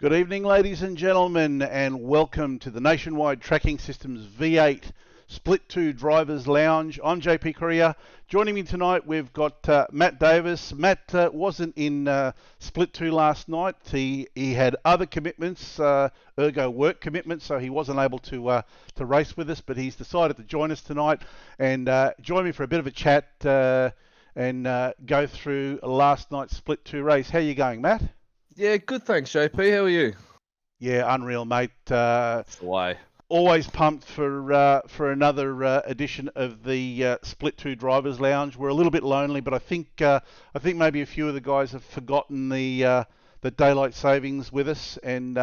Good evening, ladies and gentlemen, and welcome to the Nationwide Tracking Systems V8 Split 2 Drivers Lounge. I'm JP Korea. Joining me tonight, we've got Matt Davis. Matt wasn't in Split 2 last night. He had other commitments, ergo work commitments, so he wasn't able to race with us, but he's decided to join us tonight and join me for a bit of a chat and go through last night's Split 2 race. How are you going, Matt? Yeah, good, thanks, JP. How are you? Yeah, unreal, mate. That's the way. Always pumped for another edition of the Split 2 Drivers Lounge. We're a little bit lonely, but I think maybe a few of the guys have forgotten the daylight savings with us, and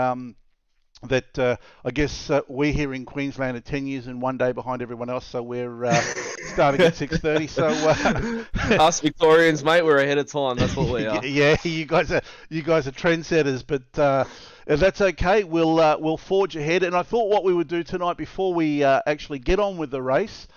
that I guess we're here in Queensland are 10 years and 1 day behind everyone else, so we're starting at 6:30. So us Victorians, mate, we're ahead of time. That's what we are. Yeah, you guys are trendsetters, but that's okay. We'll forge ahead. And I thought what we would do tonight, before we actually get on with the race,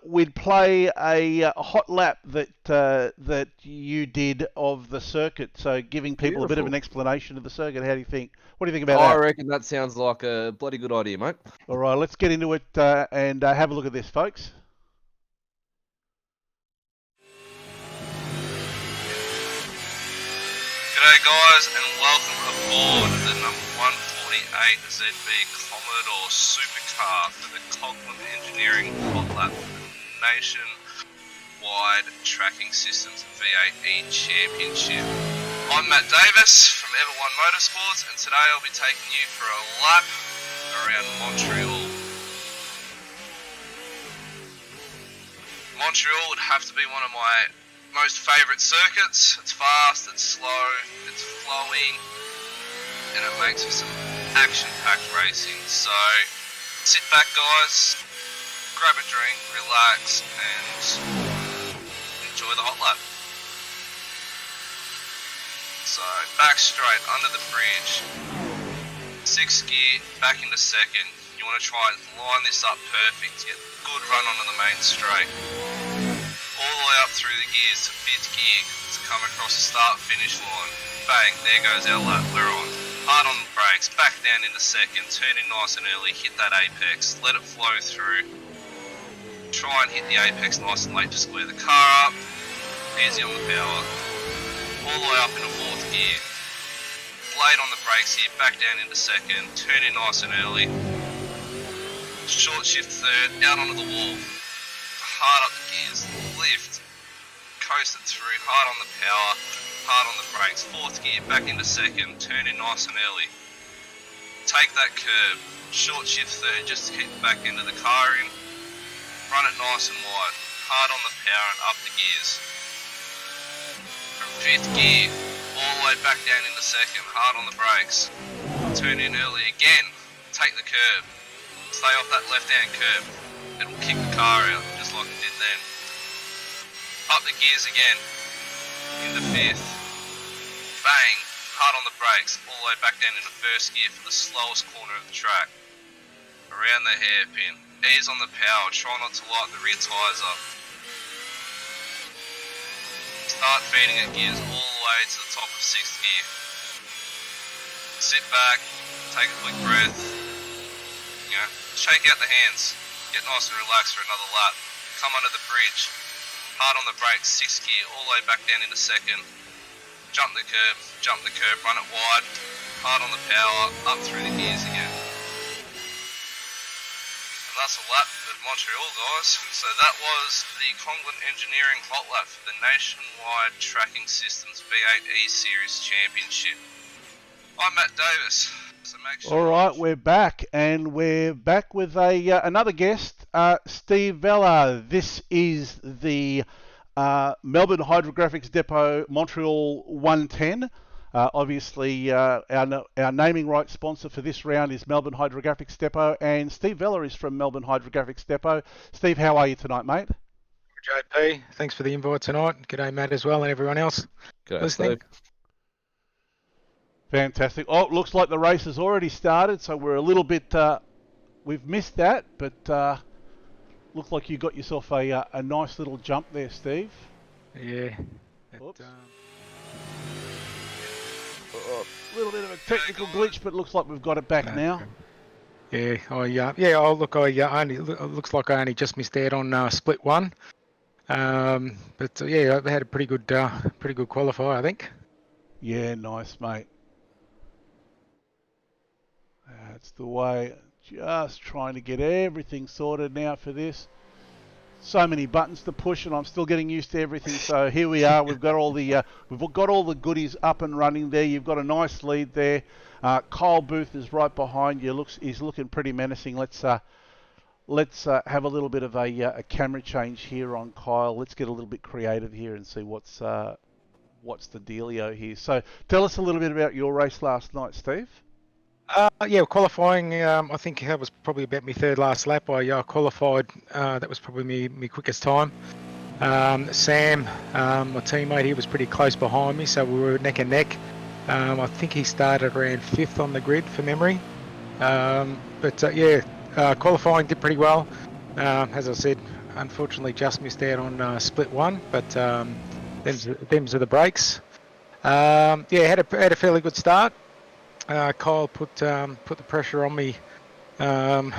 we'd play a hot lap that you did of the circuit. So giving people a bit of an explanation of the circuit. How do you think? What do you think about that? I reckon that sounds like a bloody good idea, mate. All right, let's get into it and have a look at this, folks. G'day guys, and welcome aboard the number 148 ZB Commodore Supercar for the Conklin Engineering Hot Lap for the Nationwide Tracking Systems V8E Championship. I'm Matt Davis from Ever1 Motorsports, and today I'll be taking you for a lap around Montreal. Montreal would have to be one of my most favourite circuits. It's fast, it's slow, it's flowing, and it makes for some action-packed racing. So sit back, guys, grab a drink, relax, and enjoy the hot lap. So back straight under the bridge, 6th gear, back into 2nd. You want to try and line this up perfect to get a good run onto the main straight. All the way up through the gears to 5th gear to come across the start-finish line. Bang, there goes our lap, we're on. Hard on the brakes, back down into 2nd, turn in nice and early, hit that apex, let it flow through. Try and hit the apex nice and late to square the car up. Easy on the power. All the way up into 4th gear. Blade on the brakes here, back down into 2nd, turn in nice and early. Short shift 3rd, out onto the wall. Hard up the gears, lift, coast it through, hard on the power, hard on the brakes. 4th gear, back into 2nd, turn in nice and early. Take that curb, short shift 3rd just to keep the back end of the car in. Run it nice and wide, hard on the power and up the gears. From 5th gear, all the way back down into 2nd, hard on the brakes. Turn in early again, take the curb, stay off that left-hand curb. It'll kick the car out, just like it did then. Up the gears again, into 5th. Bang, hard on the brakes, all the way back down into 1st gear for the slowest corner of the track. Around the hairpin, ease on the power, try not to light the rear tyres up. Start feeding it gears all the way to the top of 6th gear. Sit back, take a quick breath, shake out the hands. Get nice and relaxed for another lap. Come under the bridge. Hard on the brakes, 6th gear, all the way back down into 2nd. Jump the curb, run it wide. Hard on the power, up through the gears again. And that's a lap of Montreal, guys. So that was the Conklin Engineering Hot Lap for the Nationwide Tracking Systems V8E Series Championship. I'm Matt Davis. So sure. All right, we're back, and we're back with another guest, Steve Vella. This is the Melbourne Hydrografix Depot Montreal 110. Obviously, our naming rights sponsor for this round is Melbourne Hydrografix Depot, and Steve Vella is from Melbourne Hydrografix Depot. Steve, how are you tonight, mate? JP, thanks for the invite tonight. G'day, Matt, as well, and everyone else listening. Steve. Fantastic. Oh, it looks like the race has already started, so we're a little bit... we've missed that, but looks like you got yourself a nice little jump there, Steve. Yeah. A little bit of a technical glitch, but looks like we've got it back now. Yeah, oh look, it looks like I only just missed out on split one. But yeah, they had a pretty good qualifier, I think. Yeah, nice, mate. That's the way. Just trying to get everything sorted now for this. So many buttons to push, and I'm still getting used to everything. So here we are. We've got all the goodies up and running there. You've got a nice lead there. Kyle Booth is right behind you. He's looking pretty menacing. Let's have a little bit of a camera change here on Kyle. Let's get a little bit creative here and see what's the dealio here. So tell us a little bit about your race last night, Steve. Yeah, qualifying, I think that was probably about my third last lap. I qualified, that was probably my quickest time. Sam, my teammate, he was pretty close behind me, so we were neck and neck. I think he started around 5th on the grid from memory. Qualifying did pretty well. As I said, unfortunately just missed out on split one, but them's are the breaks. Had a fairly good start. Kyle put the pressure on me for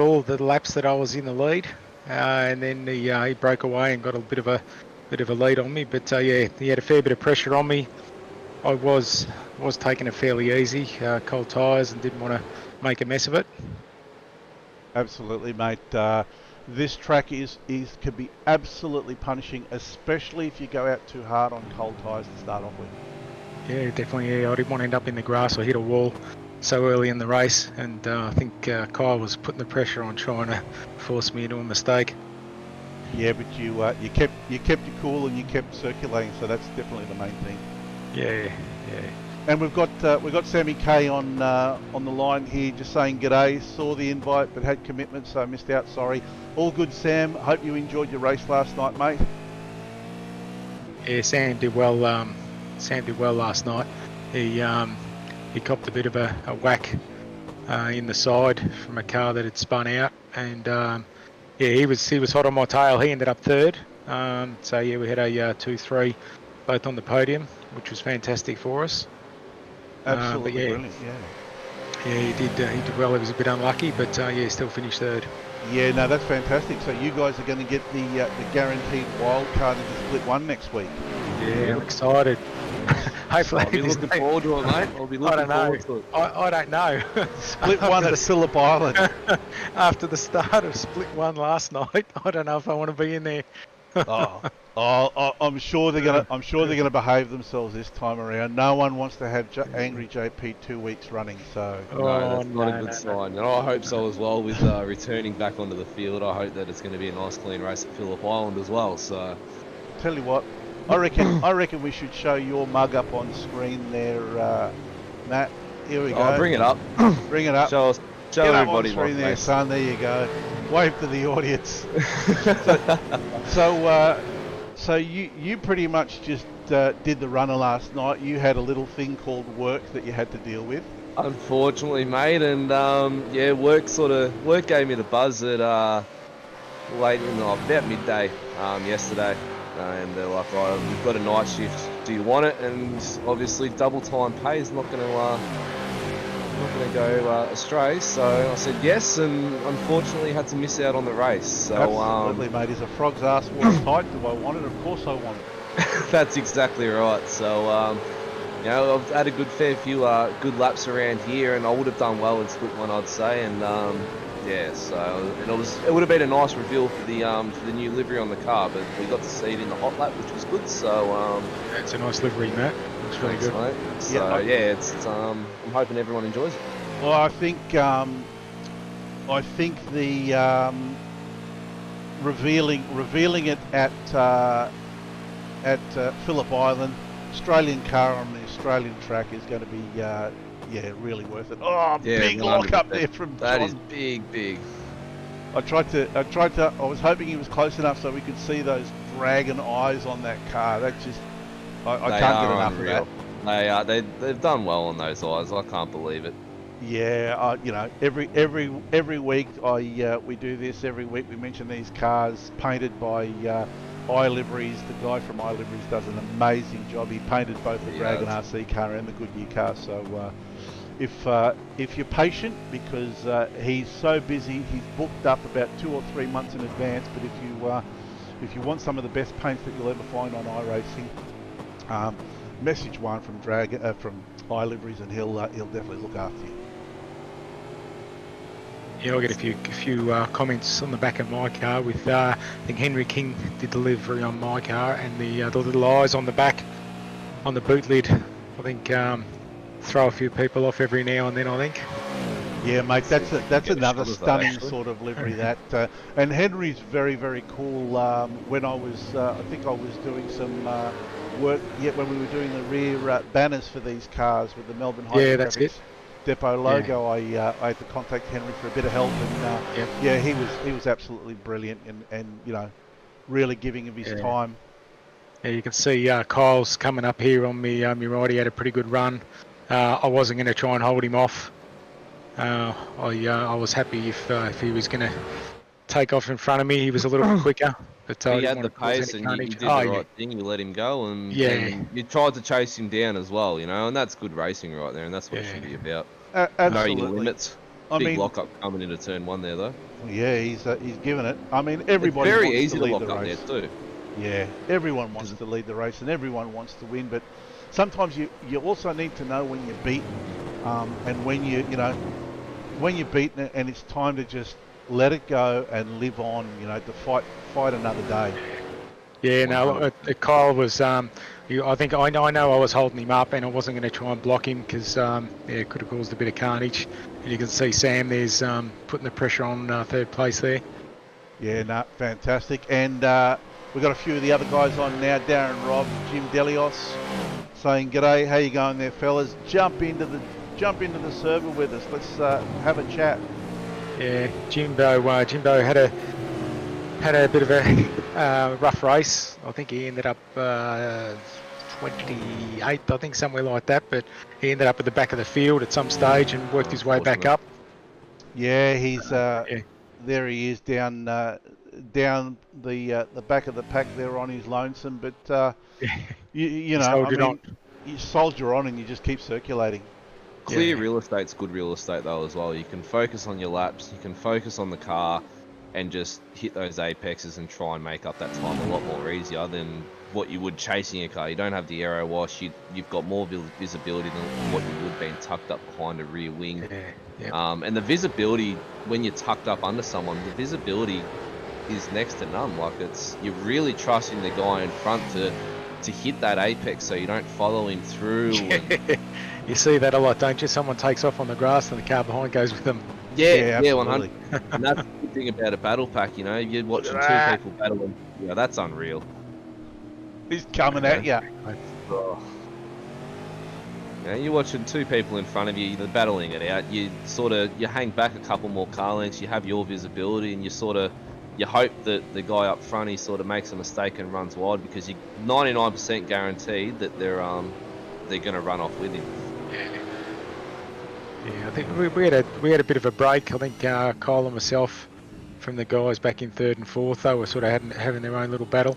all the laps that I was in the lead, and then he broke away and got a bit of a lead on me. But he had a fair bit of pressure on me. I was taking it fairly easy, cold tyres, and didn't want to make a mess of it. Absolutely, mate. This track could be absolutely punishing, especially if you go out too hard on cold tyres to start off with. Yeah, definitely. Yeah, I didn't want to end up in the grass or hit a wall so early in the race, and I think Kyle was putting the pressure on, trying to force me into a mistake. Yeah, but you kept your cool and you kept circulating, so that's definitely the main thing. Yeah. And we've got Sammy K on the line here, just saying g'day. Saw the invite, but had commitments, so I missed out. Sorry. All good, Sam. Hope you enjoyed your race last night, mate. Yeah, Sam did well. Sam did well last night. He copped a bit of a whack in the side from a car that had spun out, and he was hot on my tail. He ended up third. We had a 2-3 both on the podium, which was fantastic for us. Absolutely brilliant. Yeah, he did well. He was a bit unlucky, but still finished third. Yeah, no, that's fantastic. So you guys are going to get the guaranteed wild card into split one next week. Yeah, I'm excited. Hopefully, I'll be looking forward to it, mate. I'll be looking forward to it. I don't know. Split one at Phillip Island. After the start of split one last night, I don't know if I want to be in there. I'm sure they're gonna behave themselves this time around. No one wants to have angry JP 2 weeks running, so No, that's not a good sign. And I hope so as well. With returning back onto the field, I hope that it's going to be a nice clean race at Phillip Island as well. So, tell you what, I reckon we should show your mug up on screen there, Matt. Here we go. I'll bring it up. Bring it up. Show Get everybody up on screen there, face. son. There you go. Wave to the audience. So you pretty much just did the runner last night. You had a little thing called work that you had to deal with. Unfortunately, mate, and work gave me the buzz at late in about midday yesterday, and they're like, "Right, we've got a night shift. Do you want it?" And obviously, double time pay is not going to go astray. So I said yes, and unfortunately had to miss out on the race. So absolutely, mate. Is a frog's ass water tight? Do I want it? Of course I want it. That's exactly right. So I've had a fair few good laps around here, and I would have done well in split one, I'd say. And it would have been a nice reveal for the new livery on the car, but we got to see it in the hot lap, which was good. So it's a nice livery, Matt. It's really good. Mate. So I'm hoping everyone enjoys it. Well, I think the revealing it at Phillip Island, Australian car on the Australian track is going to be really worth it. Oh, Yeah, big 100%. lock up there from That John. is big. I was hoping he was close enough so we could see those dragon eyes on that car. That's just, I They can't get are enough unreal. of that. They've done well on those eyes. I can't believe it. Yeah, every week we do this. Every week we mention these cars painted by iLiveries. The guy from iLiveries does an amazing job. He painted both the Dragon RC car and the Goodyear car. So if you're patient, because he's so busy, he's booked up about 2 or 3 months in advance. But if you want some of the best paints that you'll ever find on iRacing, message one from from iLiveries, and he'll definitely look after you. Yeah, I'll get a few comments on the back of my car with, I think Henry King did delivery on my car, and the little eyes on the back, on the boot lid, I think throw a few people off every now and then, I think. Yeah, mate, that's another stunning sort of livery. That and Henry's very, very cool. When I was, I think I was doing some work when we were doing the rear banners for these cars with the Melbourne Hydrografix Depot logo. I had to contact Henry for a bit of help, and he was absolutely brilliant, and really giving of his time. Yeah, you can see Kyle's coming up here on me. My right, he had a pretty good run. I wasn't going to try and hold him off. I was happy if he was going to take off in front of me. He was a little bit quicker. But he had the pace, and you did the right thing. You let him go, and you tried to chase him down as well, and that's good racing right there, and that's what it should be about. Absolutely. Know your limits. Big lock-up coming into turn 1 there, though. Yeah, he's given it. I mean, everybody it's very wants easy to lead to lock the up race. there too. Yeah, everyone wants to lead the race, and everyone wants to win, but sometimes you also need to know when you're beaten, and when when you're beaten and it's time to just let it go and live on, to fight another day. Yeah, no, Kyle was, I think I know I was holding him up, and I wasn't going to try and block him because, it could have caused a bit of carnage. And you can see Sam there's putting the pressure on third place there. Yeah, no, fantastic. And we've got a few of the other guys on now. Darren Robb, Jim Delios, saying, "G'day, how you going there, fellas? Jump into the server with us. Let's have a chat." Yeah, Jimbo had a bit of a rough race. I think he ended up 28th, I think, somewhere like that. But he ended up at the back of the field at some stage and worked his way back up. Yeah, he's there. He is down the back of the pack there on his lonesome. But you soldier on and you just keep circulating. Clear real estate's good real estate though as well. You can focus on your laps, you can focus on the car, and just hit those apexes and try and make up that time a lot more easier than what you would chasing a car. You don't have the aero wash, you've got more visibility than what you would been tucked up behind a rear wing. And the visibility when you're tucked up under someone, the visibility is next to none. Like you're really trusting the guy in front to hit that apex so you don't follow him through. You see that a lot, don't you? Someone takes off on the grass and the car behind goes with them. Yeah, 100. And that's the good thing about a battle pack, you're watching two people battling. Yeah, that's unreal. He's coming at you. Yeah, you're watching two people in front of you, they're battling it out. You hang back a couple more car lengths, you have your visibility, and you hope that the guy up front, he sort of makes a mistake and runs wide, because you're 99% guaranteed that they're going to run off with him. Yeah, I think we had a bit of a break. I think Kyle and myself, from the guys back in 3rd and 4th, they were sort of having their own little battle.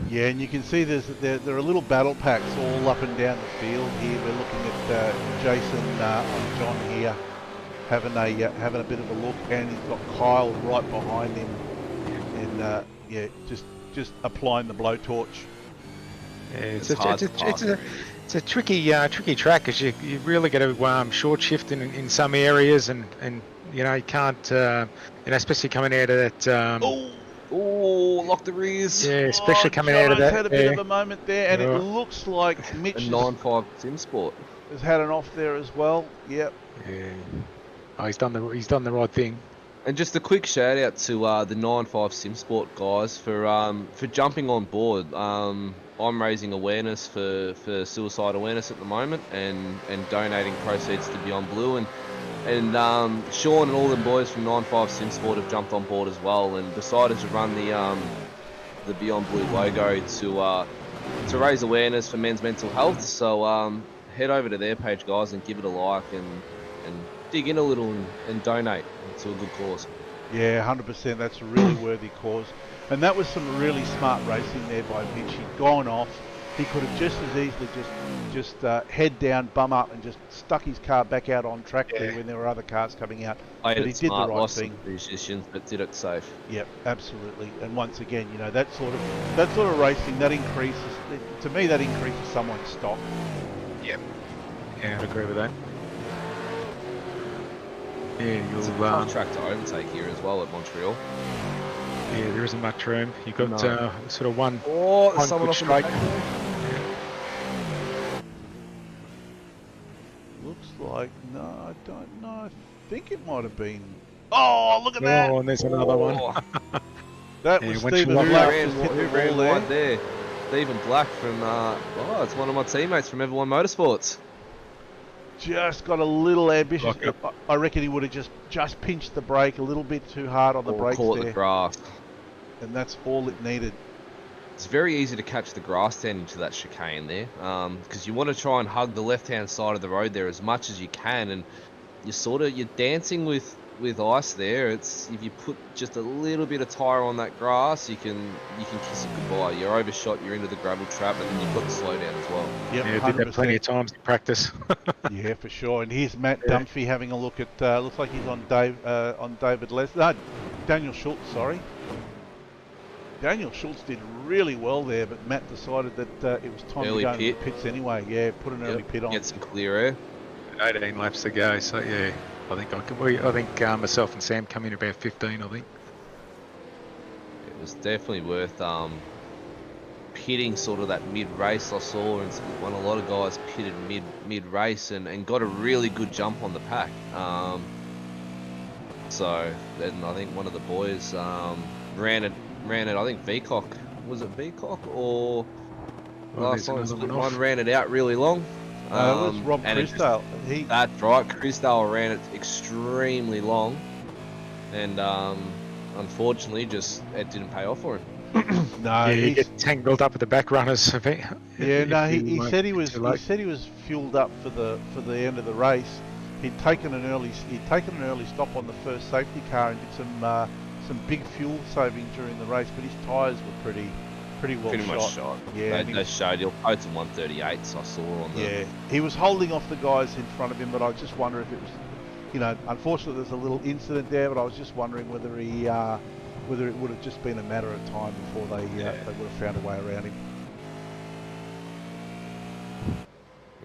Yeah, and you can see there are little battle packs all up and down the field here. We're looking at Jason and John here having a bit of a look, and he's got Kyle right behind him, and just applying the blowtorch. Yeah, it's a tricky track, because you really got to short shift in some areas, and you can't especially coming out of that. Lock the rears. Yeah, especially coming out of that. Had a bit of a moment there, and it looks like Mitch a 9.5 Sim Sport has had an off there as well. Yep. Yeah. Oh, he's done the right thing. And just a quick shout out to the 9.5 Sim Sport guys for jumping on board. I'm raising awareness for suicide awareness at the moment, and donating proceeds to Beyond Blue, and Sean and all the boys from 9.5 Sim Sport have jumped on board as well, and decided to run the Beyond Blue logo to raise awareness for men's mental health. So head over to their page, guys, and give it a like, and dig in a little and donate to a good cause. Yeah, 100%. That's a really worthy cause. And that was some really smart racing there by Mitch. He'd gone off. He could have just as easily just head down, bum up, and just stuck his car back out on track there when there were other cars coming out. Played But it he did the smart, right lost thing. some positions, but did it safe. Yep, absolutely. And once again, you know, that sort of racing, that increases, to me, that increases someone's stock. Yep. Yeah, I'd agree with that. Yeah, It's a tough track to overtake here as well at Montreal. Yeah, there isn't much room. You've got sort of one. Oh, one someone good off in the straight. back there. Looks like, no, I don't know. I think it might have been. Oh, look at that! Oh, and there's another one. That Yeah, was once you Stephen lock Black Who just hit the ran ball there. wide there? Stephen Black from, it's one of my teammates from Everyone Motorsports. Just got a little ambitious. Lock up. I reckon he would have just pinched the brake a little bit too hard on the Or brakes caught there, the grass. and that's all it needed. It's very easy to catch the grass stand into that chicane there, because you want to try and hug the left-hand side of the road there as much as you can, and you're dancing with ice there. It's if you put just a little bit of tyre on that grass, you can kiss it goodbye. You're overshot, you're into the gravel trap, and then you've got the slowdown as well. Yep, Yeah, I did that plenty of times in practice. Yeah, for sure. And here's Matt Yeah. Dunphy having a look at. Looks like he's on David Daniel Schultz. Sorry, Daniel Schultz did really well there, but Matt decided that it was time Early to go into pit. the pits anyway. Yeah, put an early pit on. Get some clear air. 18 laps to go, so yeah, I think myself and Sam come in about 15. I think. It was definitely worth pitting sort of that mid-race I saw, and when a lot of guys pitted mid-race and got a really good jump on the pack. So then I think one of the boys ran it. I think Veacock, was it Veacock or last one ran it out really long. It was Rob and Chrisdale. That's right, Chrisdale ran it extremely long, and unfortunately, it didn't pay off for him. No, Yeah, you he's, get tangled up with the back runners. I think. yeah, no. If He you said he get was. too He late. said he was fueled up for the end of the race. He'd taken an early stop on the first safety car and did some big fuel saving during the race, but his tyres were pretty well Pretty much shot. Yeah, They showed he'll post in 138s. I saw on the. yeah. He was holding off the guys in front of him, but I just wonder if it was, you know, unfortunately there's a little incident there, but I was just wondering whether whether it would have just been a matter of time before they would have found a way around him.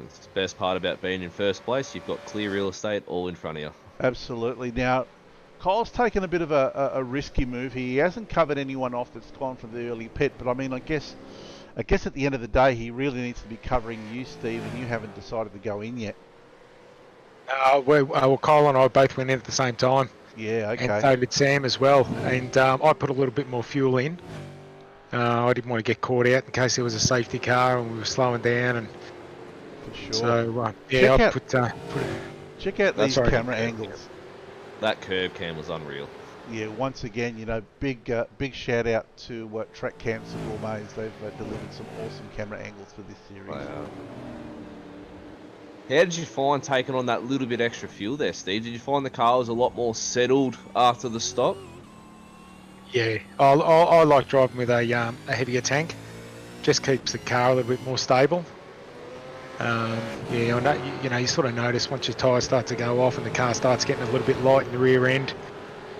It's the best part about being in first place. You've got clear real estate all in front of you. Absolutely. Now, Kyle's taken a bit of a risky move here. He hasn't covered anyone off that's gone from the early pit, but I mean, I guess at the end of the day, he really needs to be covering you, Steve, and you haven't decided to go in yet. Well, Kyle and I both went in at the same time, Yeah, okay. and so did Sam as well. And I put a little bit more fuel in. I didn't want to get caught out in case there was a safety car and we were slowing down. And For sure. so Check I out- put it. Check out That's these already camera good. angles. That curb cam was unreal. Yeah, once again, you know, big shout out to Track Camps and Gourmets. They've delivered some awesome camera angles for this series. Wow. How did you find taking on that little bit extra fuel there, Steve? Did you find the car was a lot more settled after the stop? Yeah, I like driving with a heavier tank. Just keeps the car a little bit more stable. Yeah, I know, you sort of notice once your tyres start to go off and the car starts getting a little bit light in the rear end,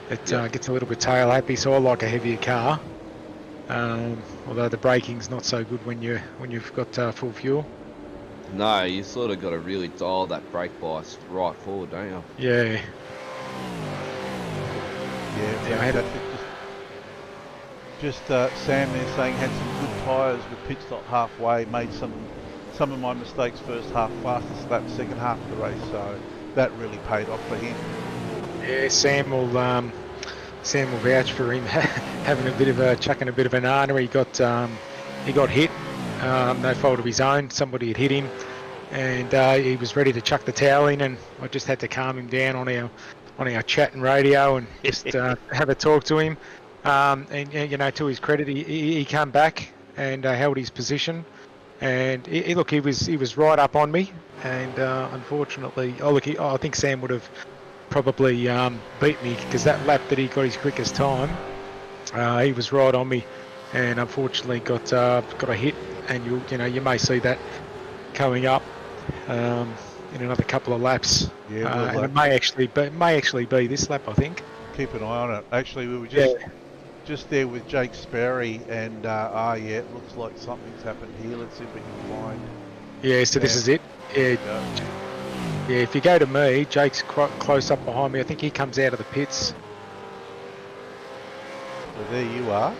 it gets a little bit tail happy. So I like a heavier car. Although the braking's not so good when you've got full fuel. No, you sort of got to really dial that brake bias right forward, don't you? Yeah. Yeah, Yeah, I had fantastic. Just Sam there saying had some good tyres with pit stop halfway, made some of my mistakes first half, fastest lap second half of the race, so that really paid off for him. Yeah, Sam will vouch for him having chucking a bit of an banana. He got hit, no fault of his own. Somebody had hit him, and he was ready to chuck the towel in, and I just had to calm him down on our chat and radio and just have a talk to him. And to his credit, he came back and held his position. And he was right up on me, and unfortunately, I think Sam would have probably beat me, because that lap that he got his quickest time, he was right on me, and unfortunately got a hit. And you may see that coming up in another couple of laps. Yeah, and it may actually be this lap, I think. keep an eye on it. Actually, we were just there with Jake Sperry, and yeah, it looks like something's happened here. Let's see if we can find. Yeah, so this is it. Yeah, yeah. If you go to me, Jake's close up behind me. I think he comes out of the pits. So there you are.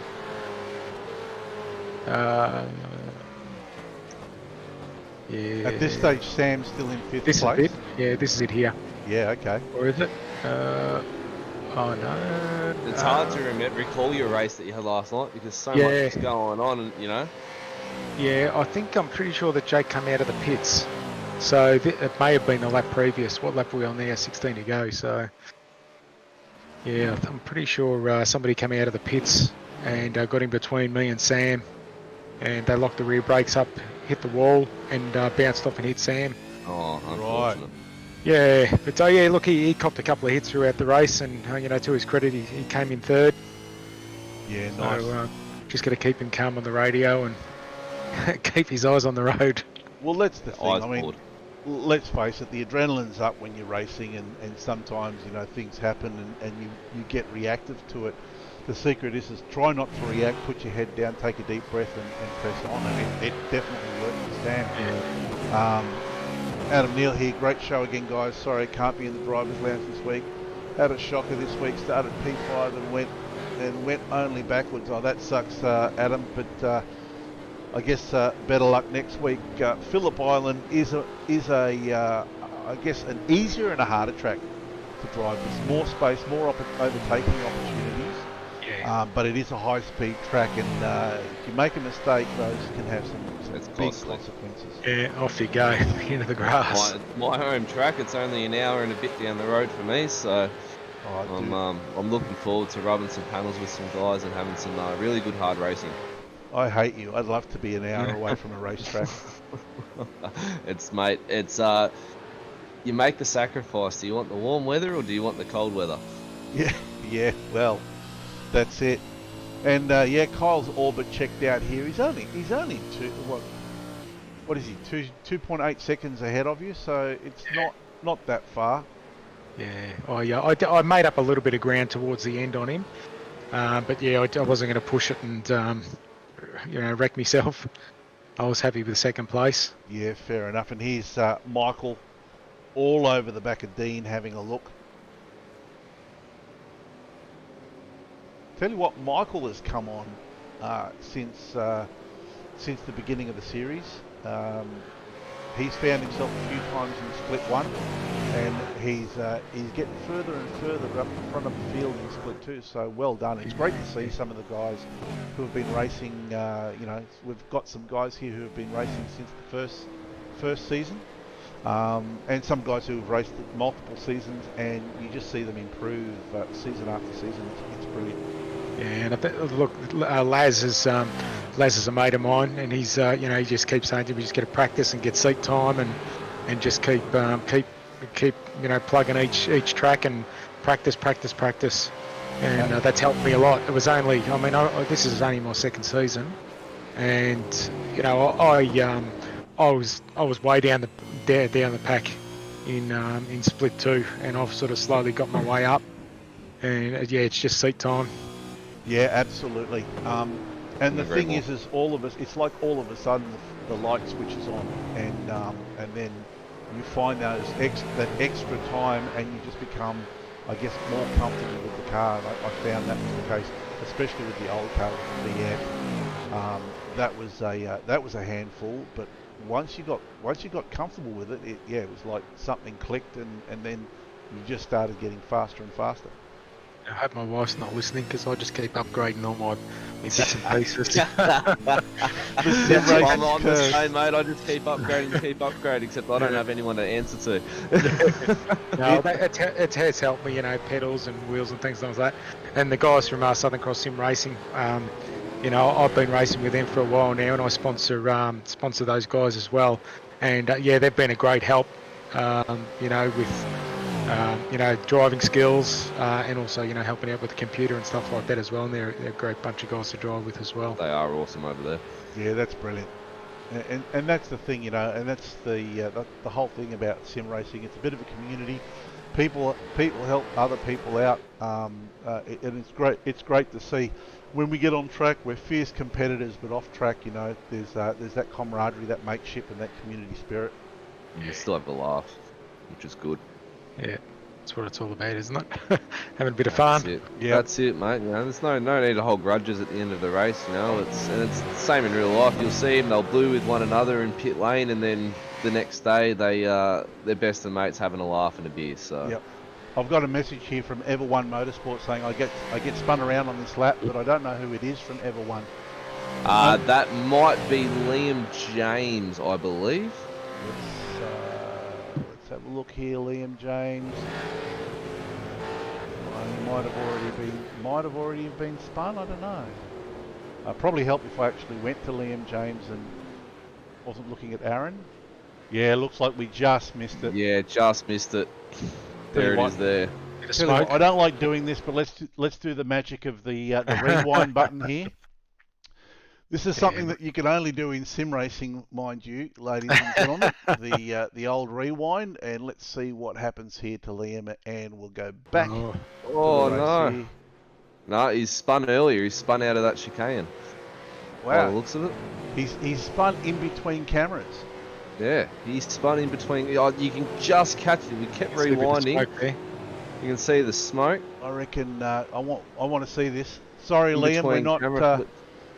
Yeah. At this stage, Sam's still in fifth This place. is it. Yeah, this is it here. Yeah, okay. Or is it? Oh no. It's hard to recall your race that you had last night because so much is going on, and Yeah, I'm pretty sure that Jake came out of the pits. So it may have been the lap previous. What lap were we on there? 16 to go. So yeah, I'm pretty sure somebody came out of the pits and got in between me and Sam, and they locked the rear brakes up, hit the wall, and bounced off and hit Sam. Oh, unfortunate. Yeah, but yeah, look, he copped a couple of hits throughout the race, and to his credit, he came in third. Yeah, nice. So just got to keep him calm on the radio and keep his eyes on the road. Well, that's the thing. I mean, bored. let's face it, the adrenaline's up when you're racing, and sometimes things happen, and you get reactive to it. The secret is try not to react, put your head down, take a deep breath, and press on. And it definitely worked for Sam. Yeah. Adam Neal here, great show again, guys. Sorry I can't be in the driver's lounge this week. Had a shocker this week, started P5 and went only backwards. Oh, that sucks, Adam, but I guess better luck next week. Phillip Island is I guess an easier and a harder track to drive. There's more space, more overtaking opportunities. Yeah. But it is a high-speed track, and if you make a mistake, those can have some big consequences. Yeah, off you go into the grass. My home track. It's only an hour and a bit down the road for me, so I'm looking forward to rubbing some panels with some guys and having some really good hard racing. I hate you. I'd love to be an hour away from a racetrack. It's you make the sacrifice. Do you want the warm weather or do you want the cold weather? Yeah. Well, that's it. And Kyle's orbit checked out here. He's only what is he? 2.8 seconds ahead of you. So it's not that far. Yeah. Oh yeah. I made up a little bit of ground towards the end on him, but yeah, I wasn't going to push it and wreck myself. I was happy with second place. Yeah, fair enough. And here's Michael all over the back of Dean having a look. Tell you what, Michael has come on since the beginning of the series. He's found himself a few times in split one, and he's getting further and further up the front of the field in split two. So well done. It's great to see some of the guys who have been racing. We've got some guys here who have been racing since the first season, and some guys who have raced multiple seasons, and you just see them improve season after season. It's brilliant. Yeah, and look, Laz is a mate of mine, and he's he just keeps saying to me, just got to practice and get seat time, and just keep plugging each track and practice, and that's helped me a lot. It was only, this is only my second season, and I was way down the pack in split two, and I've sort of slowly got my way up, and it's just seat time. Yeah, absolutely. And the thing is all of us, it's like all of a sudden the light switches on, and then you find that extra time, and you just become, I guess, more comfortable with the car. I found that was the case, especially with the old car, with the VF. That was a handful, but once you got comfortable with it, it was like something clicked, and then you just started getting faster and faster. I hope my wife's not listening, because I just keep upgrading all my bits and pieces. I'm on the same, mate. I just keep upgrading, except I don't have anyone to answer to. No, it has helped me, pedals and wheels and things like that. And the guys from Southern Cross Sim Racing, I've been racing with them for a while now, and I sponsor those guys as well. And they've been a great help, with driving skills, and also, helping out with the computer and stuff like that as well. And they're a great bunch of guys to drive with as well. They are awesome over there. Yeah, that's brilliant. And that's the thing, and that's the whole thing about sim racing. It's a bit of a community. People help other people out, and it's great. It's great to see. When we get on track, we're fierce competitors, but off track, there's that camaraderie, that mateship, and that community spirit. You still have the laugh, which is good. Yeah, that's what it's all about, isn't it? Having a bit of fun. That's it. Yeah. That's it, mate. There's no need to hold grudges at the end of the race. It's the same in real life. You'll see them; they'll blue with one another in pit lane, and then the next day they're best of mates having a laugh and a beer. So. Yep. I've got a message here from Ever1 Motorsport saying I get spun around on this lap, but I don't know who it is from Ever1. That might be Liam James, I believe. Let's have a look here, Liam James. He might have already been spun. I don't know. Probably help if I actually went to Liam James and wasn't looking at Aaron. Yeah, looks like we just missed it. Yeah, just missed it. There it is there. I don't like doing this, but let's do the magic of the rewind button here. This is something that you can only do in sim racing, mind you, ladies and gentlemen. The old rewind, and let's see what happens here to Liam, and we'll go back. Oh no! No, he's spun earlier. He's spun out of that chicane. Wow! By the looks of it, he's spun in between cameras. Yeah, he's spun in between. You can just catch it. We kept rewinding. You can see the smoke. I reckon I want to see this. Sorry, In Liam, between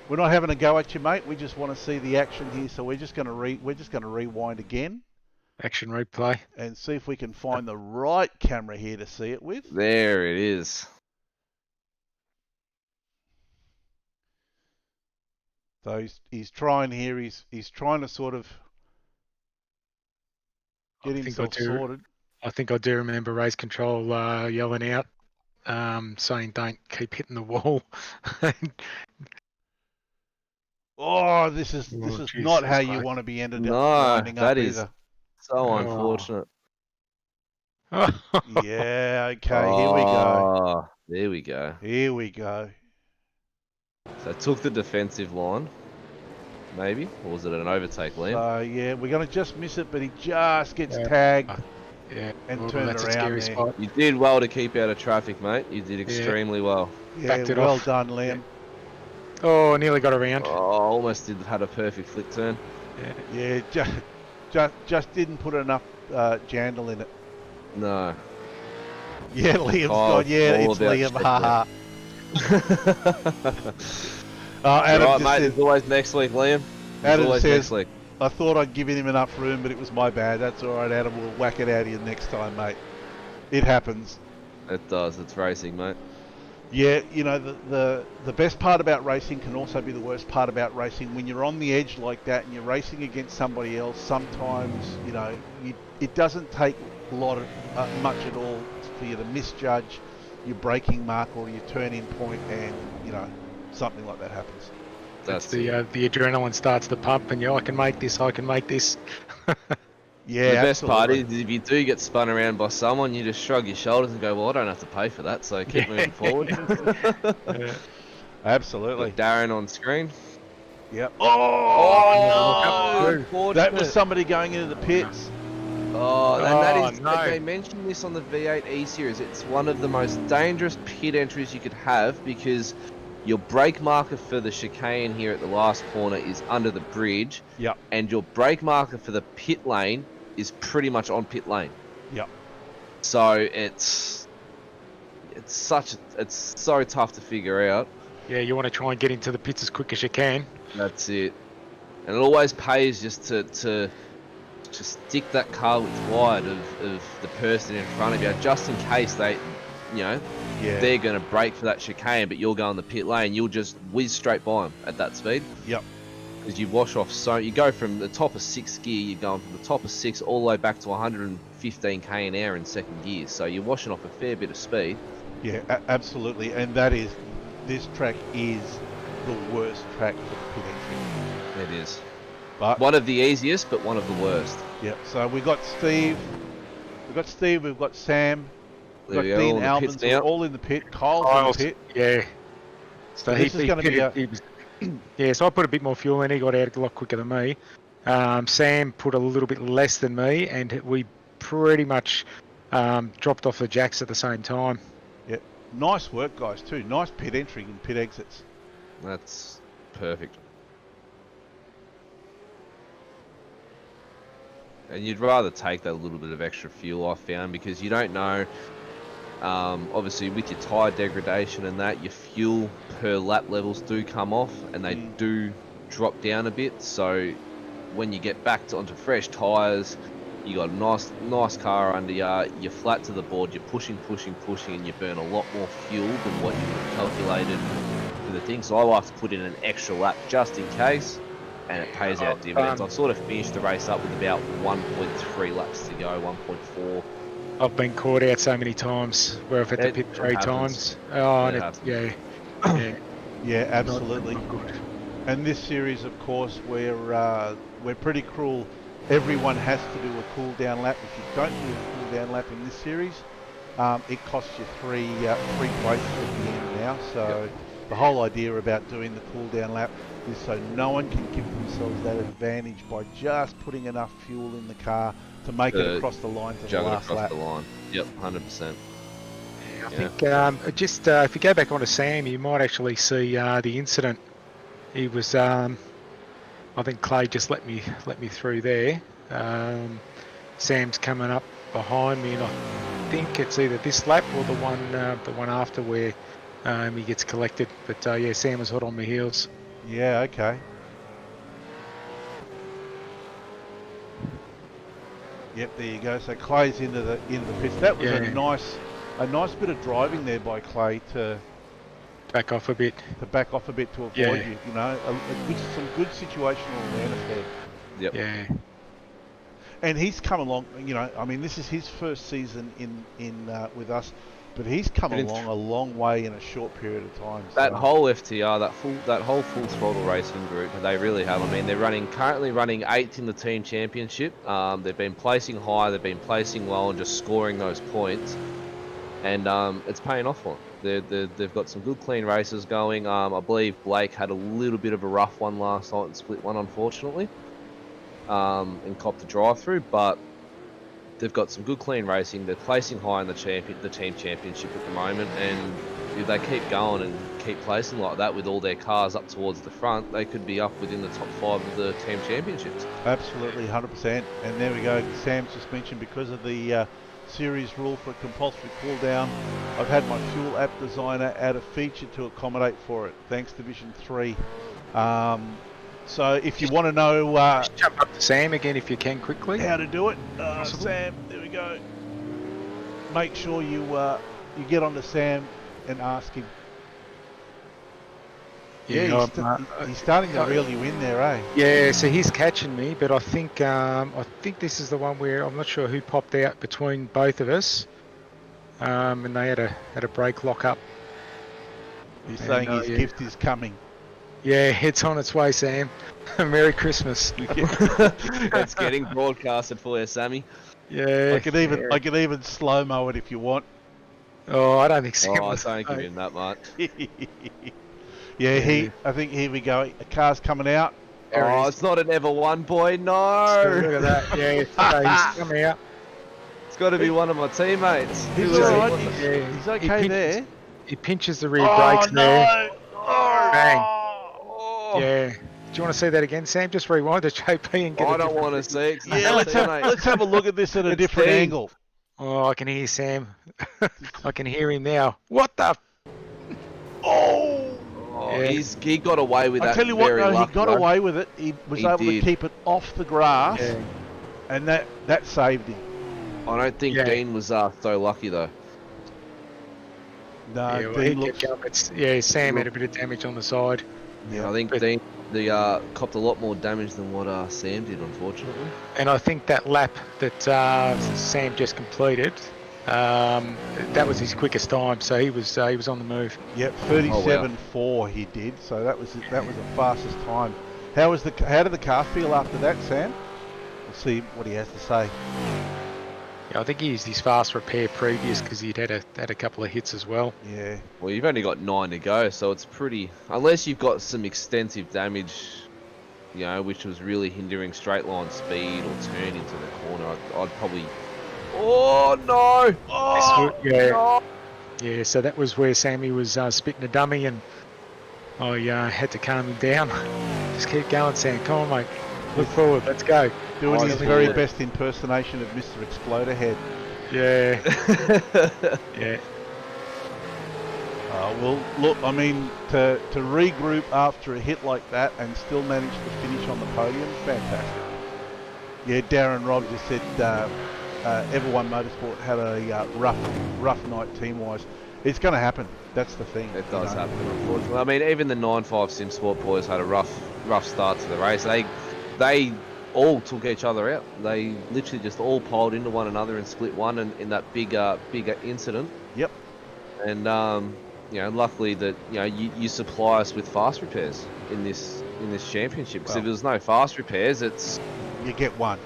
we're not having a go at you, mate. We just want to see the action here, so we're just going to rewind again. Action replay. And see if we can find the right camera here to see it with. There it is. So he's trying here. He's trying to sort of get himself sorted. I think I do remember race control yelling out, saying don't keep hitting the wall. Oh, this is not how you want to be ended up. No, that is so unfortunate. Yeah, okay, here we go. There we go. Here we go. So took the defensive line, maybe? Or was it an overtake, Liam? Yeah, we're going to just miss it, but he just gets tagged and turned that's around a scary there. spot. You did well to keep out of traffic, mate. You did extremely well. Yeah, well done, Liam. Oh, nearly got around. Oh, almost had a perfect flick turn. Yeah, just didn't put enough jandle in it. No. Yeah, Liam's gone. Yeah, it's Liam. Haha. Adam right, mate. There's always next week, Liam. Adam always says, next week. I thought I'd given him enough room, but it was my bad. That's all right, Adam. We'll whack it out of you next time, mate. It happens. It does. It's racing, mate. Yeah, the best part about racing can also be the worst part about racing. When you're on the edge like that and you're racing against somebody else, sometimes, it doesn't take much at all for you to misjudge your braking mark or your turn-in point, and, something like that happens. That's the adrenaline starts to pump, and I can make this. Yeah, the best part is if you do get spun around by someone, you just shrug your shoulders and go, well, I don't have to pay for that, so keep moving forward. Absolutely. Got Darren on screen. Yep. Oh, that was somebody going into the pits. They mentioned this on the V8 E-Series. It's one of the most dangerous pit entries you could have, because your brake marker for the chicane here at the last corner is under the bridge. Yep. And your brake marker for the pit lane is pretty much on pit lane. Yep. So it's so tough to figure out. Yeah, you want to try and get into the pits as quick as you can. That's it. And it always pays just to stick that car width wide of the person in front of you, just in case they're going to brake for that chicane, but you'll go in the pit lane, you'll just whiz straight by them at that speed. Yep. Because you wash off, so you go from the top of 6th gear, you're going from the top of 6 all the way back to 115 k an hour in 2nd gear, so you're washing off a fair bit of speed. Yeah, absolutely, and this track is the worst track for the pit entry. It is. But one of the easiest, but one of the worst. Yeah, so we got Steve We've got Steve, we've got Sam, we've There got we go, all Dean in the pits Albans, now. all in the pit. Kyle's in the pit. Yeah. So This is gonna be a- he was, yeah, so I put a bit more fuel in. He got out a lot quicker than me. Sam put a little bit less than me, and we pretty much dropped off the jacks at the same time. Yeah, nice work, guys, too. Nice pit entry and pit exits. That's perfect. And you'd rather take that little bit of extra fuel, I found, because you don't know. Obviously, with your tyre degradation and that, your fuel per lap levels do come off, and they do drop down a bit. So when you get back onto fresh tyres, you got a nice car under you. You're flat to the board. You're pushing, and you burn a lot more fuel than what you would have calculated for the thing. So I like to put in an extra lap just in case, and it pays out dividends. I've sort of finished the race up with about 1.3 laps to go, 1.4. I've been caught out so many times where I've had to pit 3 times. Oh, yeah. Yeah, absolutely. Not good. And this series, of course, we're pretty cruel. Everyone has to do a cool down lap. If you don't do a cool down lap in this series, it costs you three places at the end now. So the whole idea about doing the cool down lap is so no one can give themselves that advantage by just putting enough fuel in the car to make it across the line to the last lap. The line. Yep, 100%. I think just if you go back onto Sam, you might actually see the incident. He was, I think Clay just let me through there. Sam's coming up behind me, and I think it's either this lap or the one after where he gets collected. But yeah, Sam was hot on my heels. Yeah, okay. Yep, there you go. So Clay's into the pits. That was a nice bit of driving there by Clay to back off a bit. To avoid you. You know, some good situational awareness there. Yep. Yeah. And he's come along. You know, I mean, this is his first season in with us, but he's come along a long way in a short period of time. That whole FTR, that whole full throttle racing group, they really have. I mean, they're currently running 8th in the team championship. They've been placing high, they've been placing well, and just scoring those points. And it's paying off for them. They've got some good, clean races going. I believe Blake had a little bit of a rough one last night and split one, unfortunately, and copped the drive-through. But they've got some good, clean racing. They're placing high in the team championship at the moment, and if they keep going and keep placing like that with all their cars up towards the front, they could be up within the top 5 of the team championships. Absolutely, 100%. And there we go. Sam's just mentioned because of the series rule for a compulsory cool down, I've had my fuel app designer add a feature to accommodate for it. Thanks, Division 3. So if you want to know just jump up to Sam again if you can quickly. How to do it, Sam, there we go. Make sure you get onto Sam and ask him. Yeah, he's starting to reel you in there, eh? Yeah, so he's catching me, but I think this is the one where I'm not sure who popped out between both of us, and they had a brake lock up. He's saying his gift is coming. Yeah, it's on its way, Sam. Merry Christmas. It's getting broadcasted for you, Sammy. Yeah. I could even slow-mo it if you want. Oh, I don't think Sam I don't give him that much. Yeah, I think here we go. A car's coming out. Oh, it's not an ever one, boy. No. Look at that. Yeah, he's coming out. It's got to be one of my teammates. He's all right. He's okay there. He pinches the rear brakes there. Oh, bang. Oh. Yeah. Do you want to see that again, Sam? Just rewind to JP and get I don't want to see it. Yeah, let's have a look at this at a different angle. Oh, I can hear Sam. I can hear him now. What the? Oh! Yeah. He got away with that. I tell you what, he got away with it. He was able to keep it off the grass, and that saved him. I don't think Dean was so lucky though. No, Dean looks. Sam had a bit of damage on the side. Yeah, I think Dean copped a lot more damage than what Sam did, unfortunately. And I think that lap that Sam just completed, that was his quickest time. So he was on the move. Yep, 37.4 he did. So that was the fastest time. How did the car feel after that, Sam? We'll see what he has to say. Yeah, I think he used his fast repair previous because he'd had a couple of hits as well. Yeah. Well, you've only got 9 to go, so it's pretty. Unless you've got some extensive damage, which was really hindering straight line speed or turn into the corner, I'd probably. Oh no! Oh yeah, no! yeah. So that was where Sammy was spitting a dummy, and I had to calm him down. Just keep going, Sam. Come on, mate. Look forward. Let's go. Doing his see very it. best impersonation of Mr. Exploder Head. Yeah, yeah. Well, look, I mean, to regroup after a hit like that and still manage to finish on the podium, fantastic. Yeah, Darren Robb just said Everone Motorsport had a rough night team-wise. It's going to happen. That's the thing. It does happen, unfortunately. I mean, even the 9.5 Sim Sport boys had a rough start to the race. They all took each other out. They literally just all piled into one another and split one in that bigger incident. Yep. And luckily that you supply us with fast repairs in this championship. Because if there was no fast repairs, you get one.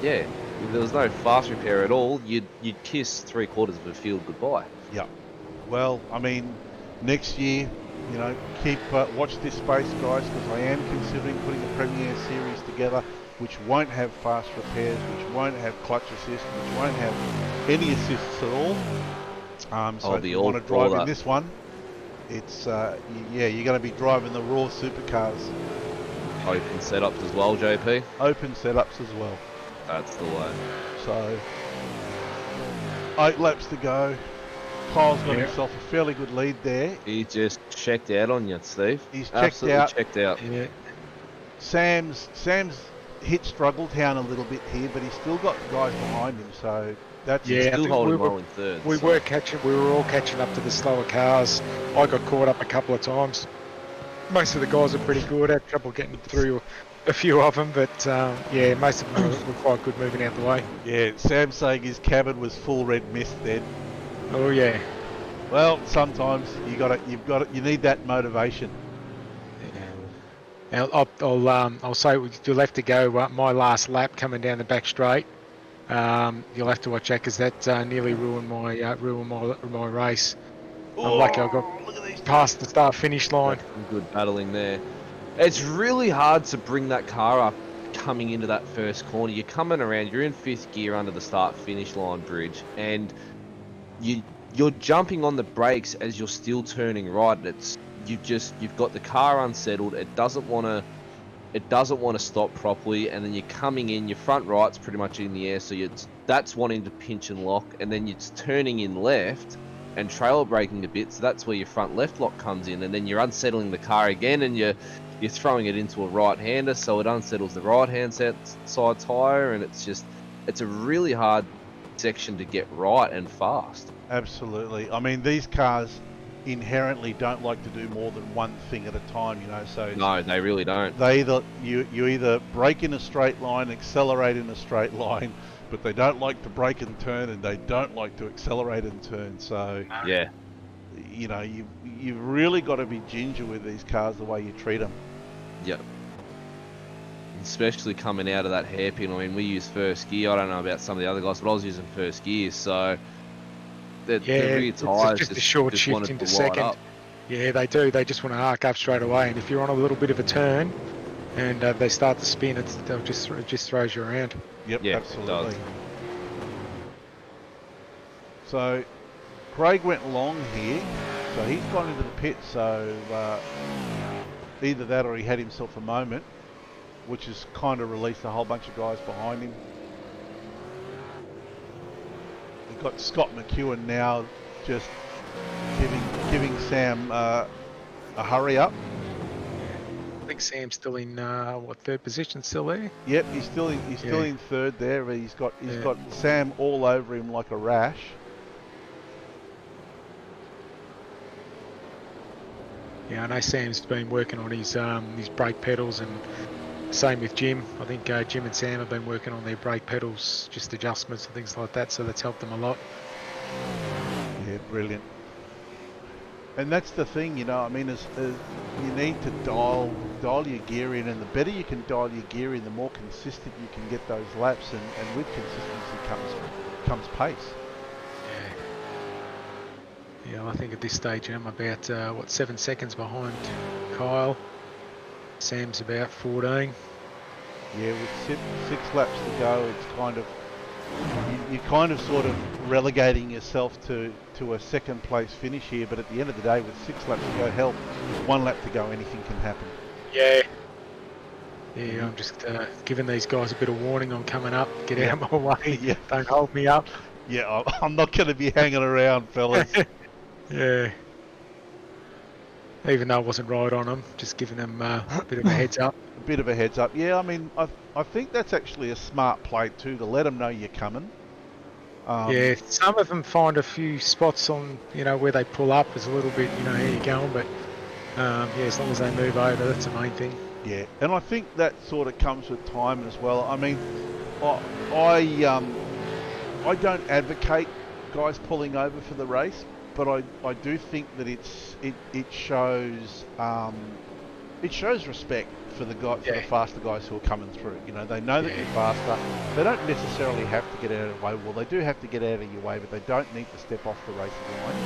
Yeah. If there was no fast repair at all, you'd kiss 3/4 of the field goodbye. Yeah. Well, I mean, next year, keep watch this space, guys, because I am considering putting a Premier Series together, which won't have fast repairs, which won't have clutch assist, which won't have any assists at all. So if you want to drive in this one, it's you're going to be driving the raw supercars. Open setups as well, JP. Open setups as well. That's the way. So 8 laps to go. Kyle's got himself a fairly good lead there. He just checked out on you, Steve. He's Absolutely checked out. Yeah. Sam's hit struggled down a little bit here, but he's still got guys behind him, so that's still holding well in third. We were all catching up to the slower cars. I got caught up a couple of times. Most of the guys are pretty good. I had trouble getting through a few of them, but most of them were quite good moving out the way. Yeah, Sam's saying his cabin was full red mist then. Oh yeah. Well, sometimes you need that motivation. Yeah. I'll say you'll have to go my last lap coming down the back straight. You'll have to watch that because that nearly ruined my race. I'm lucky I got past the start finish line. Some good battling there. It's really hard to bring that car up coming into that first corner. You're coming around, you're in 5th gear under the start finish line bridge, and you're jumping on the brakes as you're still turning right. You've got the car unsettled. It doesn't want to stop properly, and then you're coming in. Your front right's pretty much in the air, so that's wanting to pinch and lock, and then it's turning in left and trailer braking a bit. So that's where your front left lock comes in, and then you're unsettling the car again, and you're throwing it into a right-hander, so it unsettles the right-hand side tyre, and it's a really hard section to get right and fast. Absolutely. I mean, these cars inherently don't like to do more than one thing at a time, so no, they really don't. You either brake in a straight line, accelerate in a straight line, but they don't like to brake and turn, and they don't like to accelerate and turn. So yeah, you've really got to be ginger with these cars the way you treat them. Yep. Especially coming out of that hairpin. I mean, we use first gear. I don't know about some of the other guys, but I was using first gear, so the rear tyres just a short shift into second. Up. Yeah, they do. They just want to arc up straight away, and if you're on a little bit of a turn and they start to spin, it just throws you around. Yep, yeah, absolutely. So Craig went long here, so he's gone into the pit, so either that or he had himself a moment, which has kind of released a whole bunch of guys behind him. We've got Scott McEwen now just giving Sam a hurry up. I think Sam's still in third position, still there? Yep, he's still in third there, but he's got Sam all over him like a rash. Yeah, I know Sam's been working on his brake pedals, and same with Jim. I think Jim and Sam have been working on their brake pedals, just adjustments and things like that, so that's helped them a lot. Yeah, brilliant. And that's the thing, you know. I mean, you need to dial your gear in, and the better you can dial your gear in, the more consistent you can get those laps, and with consistency comes pace. Yeah, I think at this stage I'm about 7 seconds behind Kyle. Sam's about 14. Yeah, with six laps to go, it's kind of you're kind of sort of relegating yourself to a second place finish here. But at the end of the day, with 6 laps to go, hell, 1 lap to go, anything can happen. Yeah. Yeah, I'm just giving these guys a bit of warning. I'm coming up. Get out of my way. Yeah. Don't hold me up. Yeah, I'm not going to be hanging around, fellas. Yeah. Even though I wasn't right on them, just giving them a bit of a heads up. A bit of a heads up. Yeah, I mean, I think that's actually a smart play too, to let them know you're coming. Yeah, some of them find a few spots on, where they pull up. It's a little bit, how you're going, but yeah, as long as they move over, that's the main thing. Yeah, and I think that sort of comes with time as well. I mean, I don't advocate guys pulling over for the race, but I do think that it shows respect for the the faster guys who are coming through. You know, they know that you're faster. They don't necessarily have to get out of the way. Well, they do have to get out of your way, but they don't need to step off the racing line.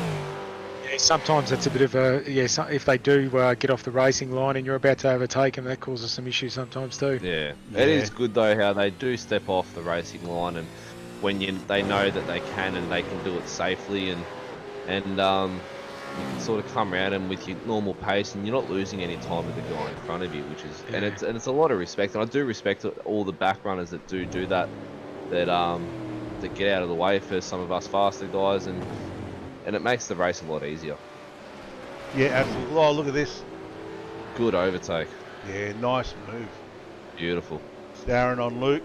Yeah, sometimes it's a bit of a if they do get off the racing line and you're about to overtake them, that causes some issues sometimes too. Yeah, it is good though how they do step off the racing line, and when they know that they can and they can do it safely, and you can sort of come around them with your normal pace, and you're not losing any time with the guy in front of you, which is and it's a lot of respect, and I do respect all the back runners that do that get out of the way for some of us faster guys, and it makes the race a lot easier. Yeah, absolutely. Oh, look at this. Good overtake. Yeah, nice move. Beautiful. Darren on Luke.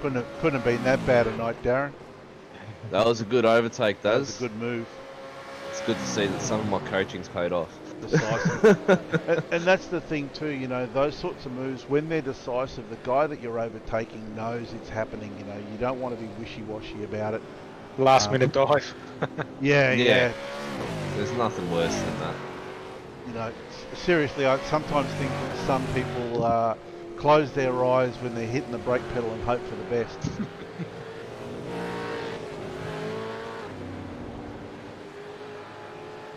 Couldn't have been that bad a night, Darren. That was a good overtake, That was a good move. It's good to see that some of my coaching's paid off. Decisive. and that's the thing too, those sorts of moves, when they're decisive, the guy that you're overtaking knows it's happening. You don't want to be wishy-washy about it. Last minute dive. Yeah. There's nothing worse than that. Seriously, I sometimes think that some people close their eyes when they're hitting the brake pedal and hope for the best.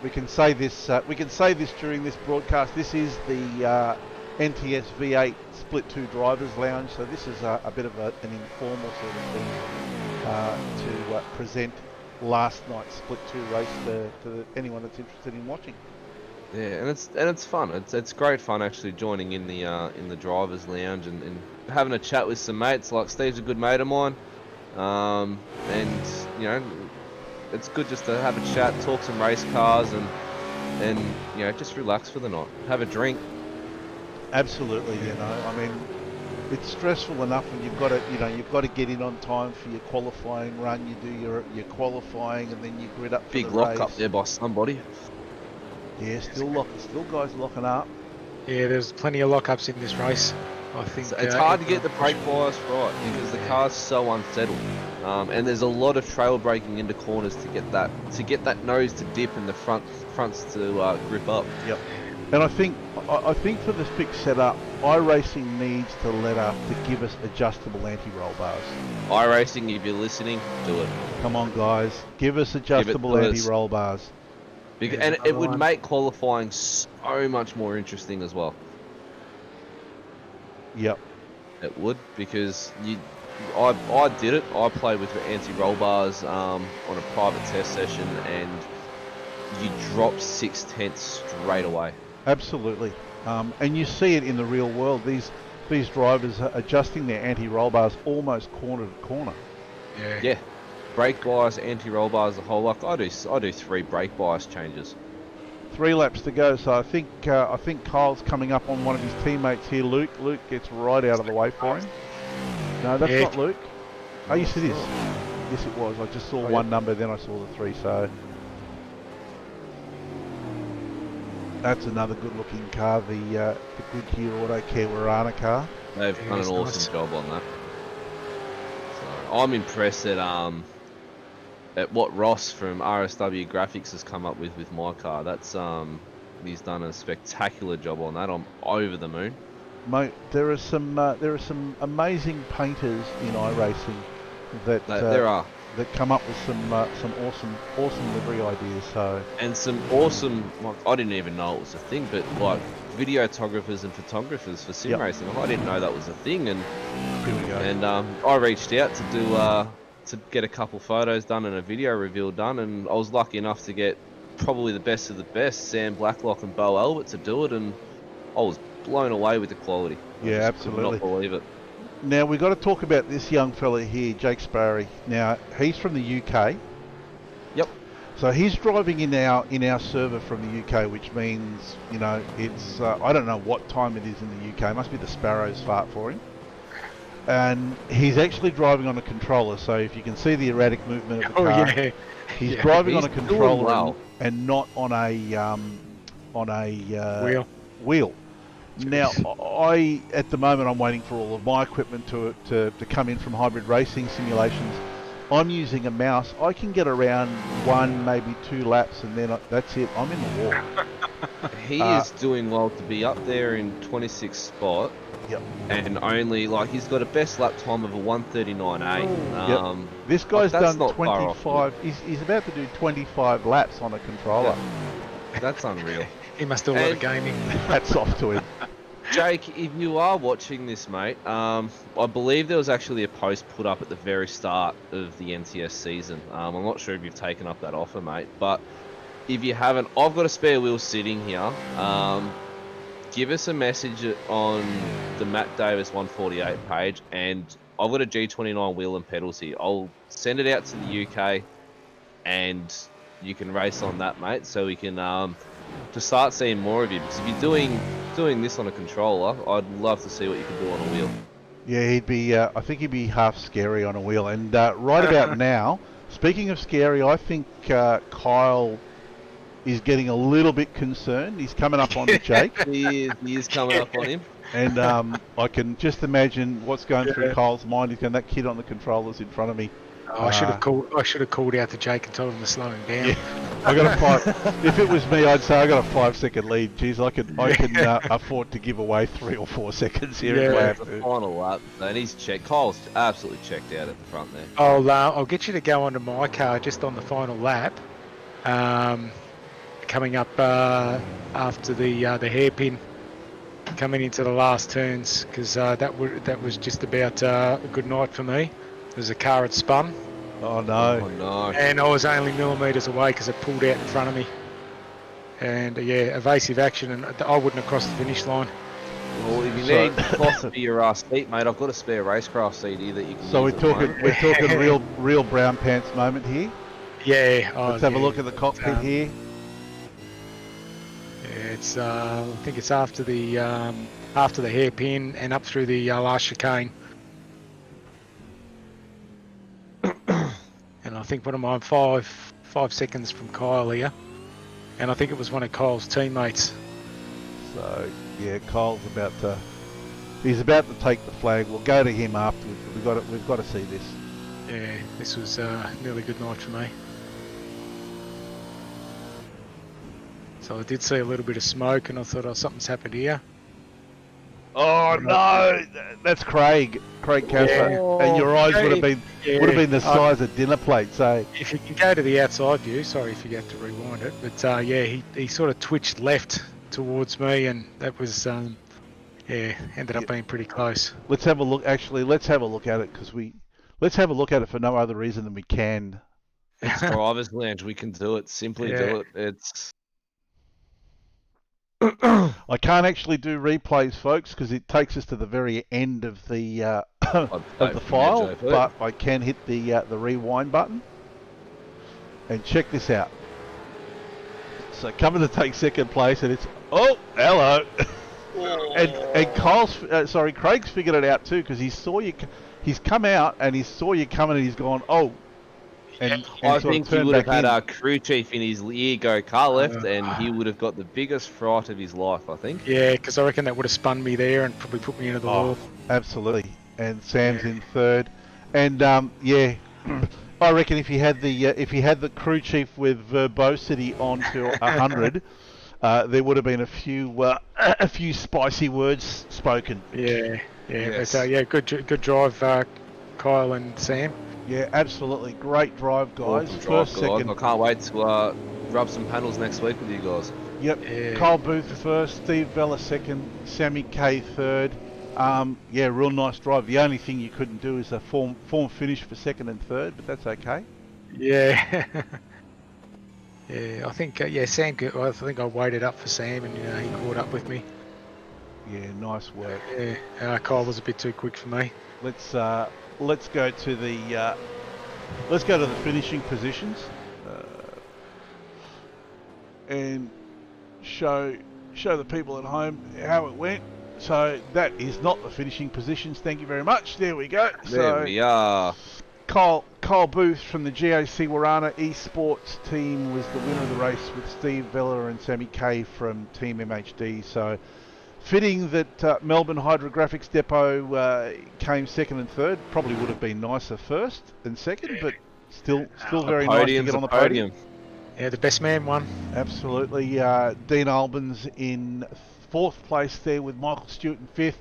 We can say this during this broadcast. This is the NTS V8 Split 2 Drivers Lounge, so this is a bit of an informal sort of thing to present last night's Split 2 race to anyone that's interested in watching. Yeah, and it's fun. It's great fun actually joining in the drivers lounge and having a chat with some mates. Like Steve's a good mate of mine, and it's good just to have a chat, talk some race cars, and just relax for the night, have a drink. Absolutely, I mean, it's stressful enough when you've got to get in on time for your qualifying run. You do your qualifying, and then you grid up for big the lock race. up there by somebody. Yeah, still guys locking up. Yeah, there's plenty of lockups in this race. I think it's hard to get the brake bias right because the car's so unsettled, and there's a lot of trail braking into corners to get that nose to dip and the fronts to grip up. Yep. And I think for this fixed setup, iRacing needs to to give us adjustable anti-roll bars. iRacing, if you're listening, do it. Come on, guys, give us adjustable anti-roll bars. And it would make qualifying so much more interesting as well. Yep. It would, because I did it. I played with anti-roll bars on a private test session, and you drop 6/10 straight away. Absolutely. And you see it in the real world. These drivers are adjusting their anti-roll bars almost corner to corner. Yeah. Brake bias, anti-roll bars, the whole lot. I do 3 brake bias changes. 3 laps to go, so I think Kyle's coming up on one of his teammates here. Luke gets right out of the way for him. No, that's not Luke. Oh, yes it is. Yes it was. I just saw one number, then I saw the 3. So that's another good-looking car, the Goodyear Auto Care Warana car. They've done an awesome job on that. So I'm impressed that at what Ross from RSW Graphics has come up with my car. That's he's done a spectacular job on that. I'm over the moon. Mate, there are some amazing painters in iRacing that There are. that come up with some awesome livery ideas. So And some awesome, like, I didn't even know it was a thing, but like videographers and photographers for sim Yep. racing. I didn't know that was a thing, and here we go. I reached out to do to get a couple photos done and a video reveal done, and I was lucky enough to get probably the best of the best, Sam Blacklock and Bo Albert, to do it, and I was blown away with the quality. Yeah, I just absolutely. could not believe it. Now we've got to talk about this young fella here, Jake Sparry. Now he's from the UK. Yep. So he's driving in our server from the UK, which means, you know, it's I don't know what time it is in the UK. It must be the Sparrows fart for him. And he's actually driving on a controller. So if you can see the erratic movement of the car, yeah. he's driving on a He's doing controller well. and not on a wheel. Now, at the moment, I'm waiting for all of my equipment to come in from hybrid racing simulations. I'm using a mouse. I can get around 1, maybe 2 laps, and then that's it. I'm in the wall. He is doing well to be up there in 26th spot. Yep. And only, like, he's got a best lap time of a 1:39.8. Yep. This guy's that's done not far off. 25. He's about to do 25 laps on a controller. That's unreal. He must do a lot of gaming. Hats off to him. Jake, if you are watching this, mate, I believe there was actually a post put up at the very start of the NTS season. I'm not sure if you've taken up that offer, mate, but if you haven't, I've got a spare wheel sitting here. Give us a message on the Matt Davis 148 page, and I've got a G29 wheel and pedals here. I'll send it out to the UK, and you can race on that, mate, so we can to start seeing more of you. Because if you're doing this on a controller, I'd love to see what you can do on a wheel. Yeah, he'd be. I think he'd be half scary on a wheel. And right about now, speaking of scary, I think Kyle is getting a little bit concerned. He's coming up on Jake. He is coming up on him. And I can just imagine what's going through Kyle's mind. He's going, that kid on the controllers in front of me. Oh, I should have called out to Jake and told him to slow him down. Yeah, I got a 5. If it was me, I'd say I got a 5-second lead. Jeez, I can afford to give away 3 or 4 seconds here. Yeah, the final lap, and he's checked. Kyle's absolutely checked out at the front there. I'll get you to go onto my car just on the final lap. Coming up after the hairpin, coming into the last turns, because that was just about a good night for me. There's a car had spun. Oh no! Oh no! And I was only millimetres away because it pulled out in front of me. And yeah, evasive action, and I wouldn't have crossed the finish line. Well, if you need cloth for your seat, mate, I've got a spare racecraft seat here that you can. So use we're talking real brown pants moment here. Yeah. Let's have a look at the cockpit here. Yeah, it's I think it's after the hairpin and up through the last chicane. And I think what am I, 5 seconds from Kyle here, and I think it was one of Kyle's teammates. So yeah, Kyle's he's about to take the flag. We'll go to him afterwards. We've got to see this. Yeah, this was a really good night for me. So I did see a little bit of smoke, and I thought, oh, something's happened here. Oh no, that's Craig Casper, and your eyes would have been the size of dinner plates. So if you can go to the outside view, sorry if you have to rewind it, but yeah, he sort of twitched left towards me, and that was ended up being pretty close. Let's have a look. Actually, let's have a look at it let's have a look at it for no other reason than we can. It's driver's lounge. We can do it. Simply do it. It's. I can't actually do replays, folks, because it takes us to the very end of the of the file. But I can hit the rewind button and check this out. So coming to take second place, and it's hello, and Craig's figured it out too, because he saw you. He's come out and he saw you coming, and he's gone And I think he would have had our crew chief in his ear go car left, and he would have got the biggest fright of his life, I think. Yeah, because I reckon that would have spun me there and probably put me into the wall. Absolutely. And Sam's in third. And I reckon if he had the crew chief with verbosity on to 100, there would have been a few spicy words spoken. Yeah. Yes. But good drive, Kyle and Sam. Yeah, absolutely great drive, guys. Awesome drive, First, guys. second. I can't wait to rub some panels next week with you guys. Yep. Yeah. Kyle Booth first, Steve Vella second, Sammy K third. Yeah, real nice drive. The only thing you couldn't do is a form finish for second and third, but that's okay. Yeah. Yeah, I think Sam. I think I waited up for Sam, and he caught up with me. Yeah, nice work. Yeah, Kyle was a bit too quick for me. Let's go to the finishing positions and show the people at home how it went. So that is not the finishing positions. Thank you very much. There we go. There we are. Kyle Booth from the GAC Warana Esports team was the winner of the race, with Steve Vella and Sammy K from Team MHD. So fitting that Melbourne Hydrografix Depot came second and third. Probably would have been nicer first and second, but still very nice to get on the podium. Yeah, the best man won. Absolutely. Dean Albans in fourth place there, with Michael Stewart in fifth.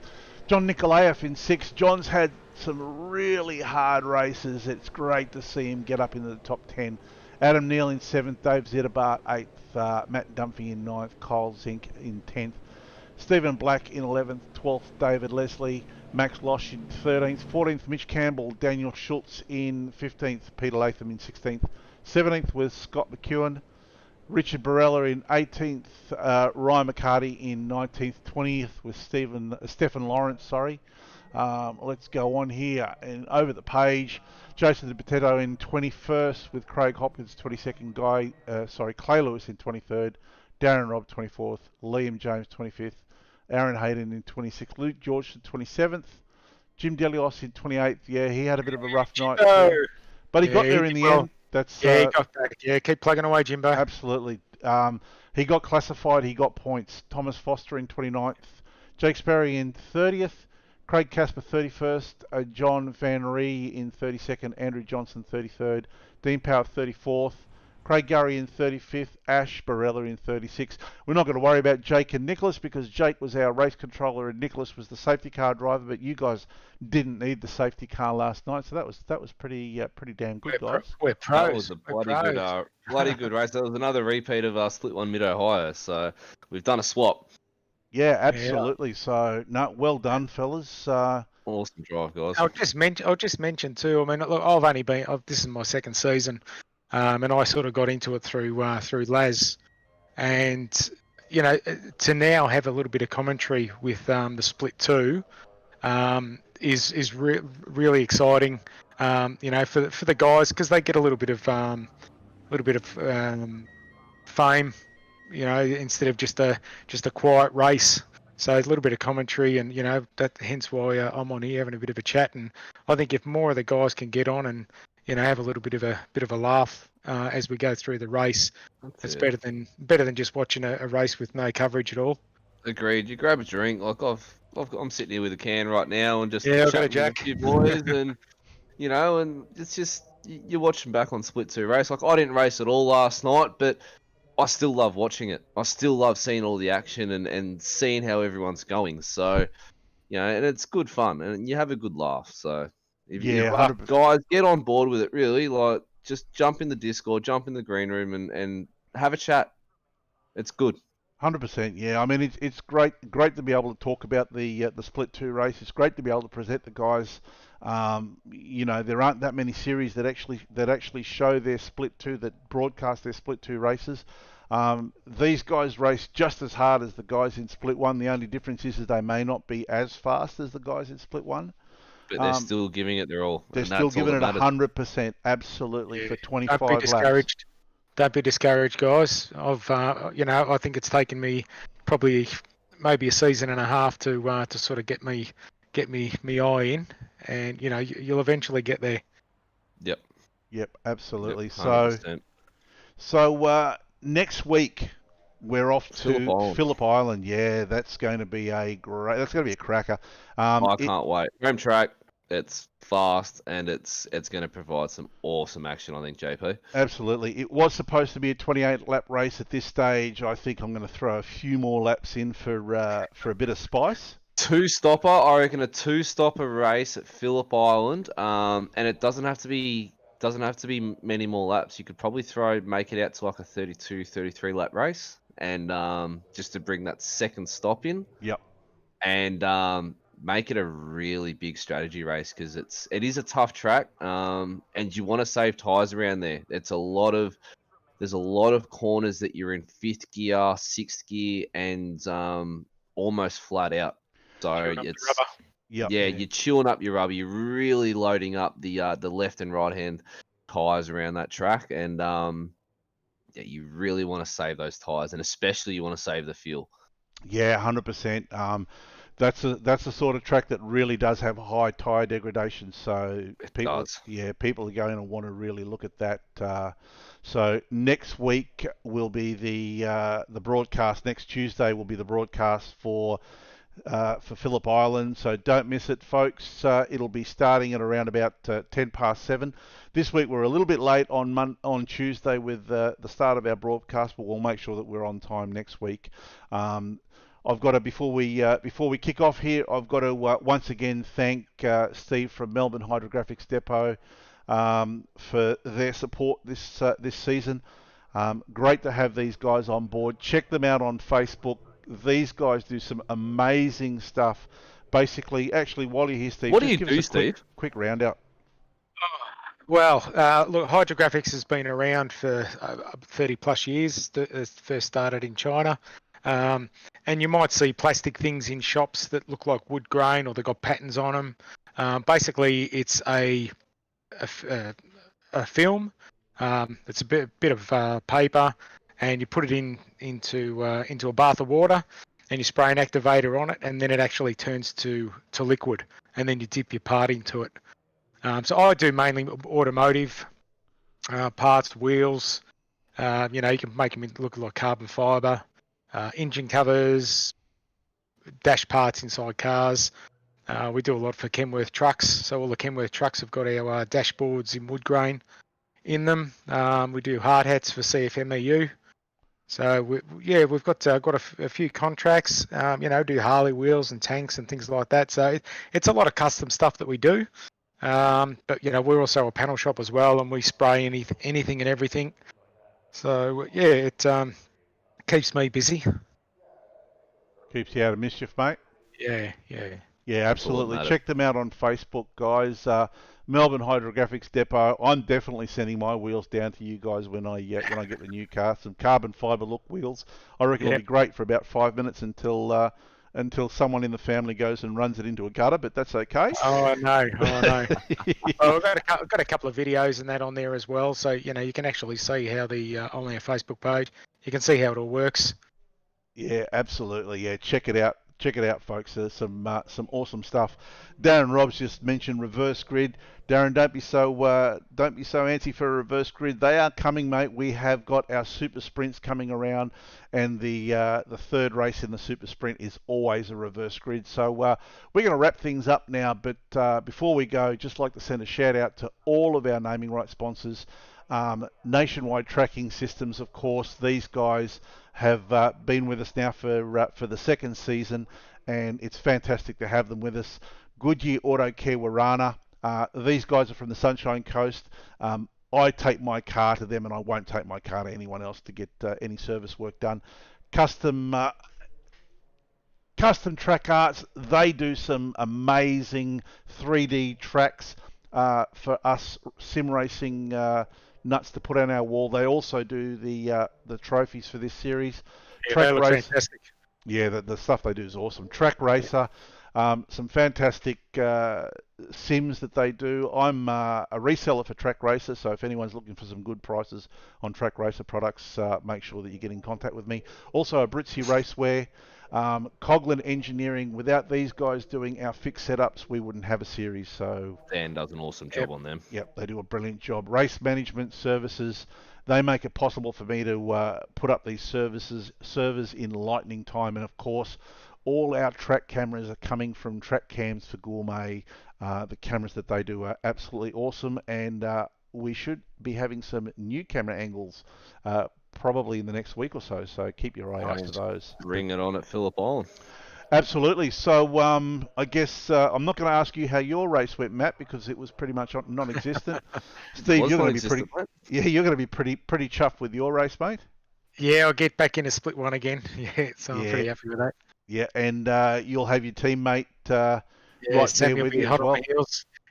John Nikolaev in sixth. John's had some really hard races. It's great to see him get up into the top 10. Adam Neal in seventh. Dave Zitterbart eighth. Matt Dunphy in ninth. Kyle Zink in 10th. Stephen Black in 11th. 12th, David Leslie. Max Losh in 13th. 14th, Mitch Campbell. Daniel Schultz in 15th. Peter Latham in 16th. 17th was Scott McEwen. Richard Barella in 18th. Ryan McCarty in 19th. 20th was Stephen Lawrence. Let's go on here and over the page. Jason DiPotetto in 21st, with Craig Hopkins 22nd. Clay Lewis in 23rd. Darren Robb 24th. Liam James 25th. Aaron Hayden in 26th. Luke George 27th. Jim Delios in 28th. Yeah, he had a bit of a rough night, but he got there in the end. That's he got back. Yeah, keep plugging away, Jimbo. Absolutely. He got classified. He got points. Thomas Foster in 29th. Jake Sperry in 30th. Craig Casper 31st. John Van Ree in 32nd. Andrew Johnson 33rd. Dean Power 34th. Craig Gurry in 35th. Ash Barella in 36th. We're not going to worry about Jake and Nicholas, because Jake was our race controller and Nicholas was the safety car driver. But you guys didn't need the safety car last night, so that was pretty damn good, guys. We're pros. That was a bloody good race. That was another repeat of Split 1 Mid-Ohio. So we've done a swap. Yeah, absolutely. Yeah. So no, well done, fellas. Awesome drive, guys. I'll just mention too. I mean, look, I've only been. This is my second season. And I sort of got into it through Laz, and to now have a little bit of commentary with the Split 2 is really exciting. For the guys, because they get a little bit of fame, instead of just a quiet race. So a little bit of commentary, and that hence why I'm on here having a bit of a chat. And I think if more of the guys can get on and have a little bit of a laugh as we go through the race, it's better than just watching a race with no coverage at all. Agreed. You grab a drink. Like I'm sitting here with a can right now and just I've got a Jack. With a few boys, and and it's just you're watching back on Split 2 race. Like I didn't race at all last night, but I still love watching it. I still love seeing all the action and seeing how everyone's going. So and it's good fun, and you have a good laugh. So. If you guys get on board with it, really, like just jump in the Discord, jump in the green room, and have a chat. It's good. 100%. Yeah, I mean it's great to be able to talk about the Split 2 race. It's great to be able to present the guys. There aren't that many series that actually show their Split 2, that broadcast their Split 2 races. These guys race just as hard as the guys in Split 1. The only difference is that they may not be as fast as the guys in Split 1. But they're still giving it their all. They're still giving it 100%, absolutely, for 25 Don't be discouraged. laps. Don't be discouraged, guys. I think it's taken me probably maybe a season and a half to sort of get me eye in, and you'll eventually get there. Yep, absolutely. Yep, so next week we're off to Phillip Island. Yeah, that's going to be a cracker. I can't wait. Home track. It's fast, and it's going to provide some awesome action, I think, JP. Absolutely. It was supposed to be a 28-lap race at this stage. I think I'm going to throw a few more laps in for a bit of spice. Two-stopper, I reckon a two-stopper race at Phillip Island, and it doesn't have to be many more laps. You could probably make it out to like a 32, 33 lap race, and just to bring that second stop in. Yep. And make it a really big strategy race, because it is a tough track, and you want to save tyres around there. There's a lot of corners that you're in fifth gear, sixth gear, and almost flat out. So it's Yep. yeah, you're chewing up your rubber. You're really loading up the left and right hand tyres around that track, and yeah, you really want to save those tyres, and especially you want to save the fuel. Yeah, 100%. That's the sort of track that really does have high tyre degradation. So people are going to want to really look at that. So next week will be the broadcast. Next Tuesday will be the broadcast for Phillip Island. So don't miss it, folks. It'll be starting at around about 7:10. This week we're a little bit late on Tuesday with the start of our broadcast, but we'll make sure that we're on time next week. I've got to before we kick off here, I've got to once again thank Steve from Melbourne Hydrografix Depot for their support this season. Great to have these guys on board. Check them out on Facebook. These guys do some amazing stuff. Basically, actually, while you're here, Steve, what do you do, Steve? Quick round out. Well, look, Hydrografix has been around for 30 plus years. It first started in China. And you might see plastic things in shops that look like wood grain, or they've got patterns on them. Basically, it's a film. It's a bit of paper, and you put it into a bath of water, and you spray an activator on it, and then it actually turns to liquid, and then you dip your part into it. So I do mainly automotive parts, wheels. You can make them look like carbon fibre. Engine covers, dash parts inside cars. We do a lot for Kenworth trucks. So all the Kenworth trucks have got our dashboards in wood grain in them. We do hard hats for CFMEU. So we've got a few contracts. Do Harley wheels and tanks and things like that. So it's a lot of custom stuff that we do. But we're also a panel shop as well, and we spray anything and everything. So it keeps me busy. Keeps you out of mischief, mate. Yeah, absolutely. Check them out on Facebook, guys. Melbourne Hydrografix Depot. I'm definitely sending my wheels down to you guys when I get the new car. Some carbon fibre look wheels. I reckon it'll be great for about 5 minutes until someone in the family goes and runs it into a gutter, but that's okay. Oh no. Well, I've got a couple of videos and that on there as well, so you can actually see how on our Facebook page, you can see how it all works. Yeah, absolutely. Yeah, check it out. Check it out, folks. There's some awesome stuff. Darren Robbs just mentioned reverse grid. Darren, don't be so antsy for a reverse grid. They are coming, mate. We have got our super sprints coming around, and the third race in the super sprint is always a reverse grid. So we're going to wrap things up now. But before we go, just like to send a shout out to all of our naming rights sponsors. Nationwide Tracking Systems, of course. These guys have been with us now for the second season, and it's fantastic to have them with us. Goodyear Auto Care Warana. These guys are from the Sunshine Coast. I take my car to them, and I won't take my car to anyone else to get any service work done. Custom Track Arts. They do some amazing 3D tracks for us sim racing nuts to put on our wall. They also do the trophies for this series. Yeah, they look fantastic. Yeah, the stuff they do is awesome. Track Racer, some fantastic sims that they do. I'm a reseller for Track Racer, so if anyone's looking for some good prices on Track Racer products, make sure that you get in contact with me. Also, a Britsy Raceware. Coghlan Engineering. Without these guys doing our fixed setups, we wouldn't have a series. So Dan does an awesome job on them. Yep, they do a brilliant job. Race Management Services. They make it possible for me to put up these servers in lightning time, and of course, All our track cameras are coming from Track Cams for Gourmet. The cameras that they do are absolutely awesome, and we should be having some new camera angles probably in the next week or so. So keep your eye out for those. Bring it on at Phillip Island. Absolutely. So I guess I'm not going to ask you how your race went, Matt, because it was pretty much non-existent. Steve, you're going to be you're going to be pretty chuffed with your race, mate. Yeah, I'll get back into split one again. Yeah, so I'm pretty happy with that. Yeah, and you'll have your teammate right there with you as well.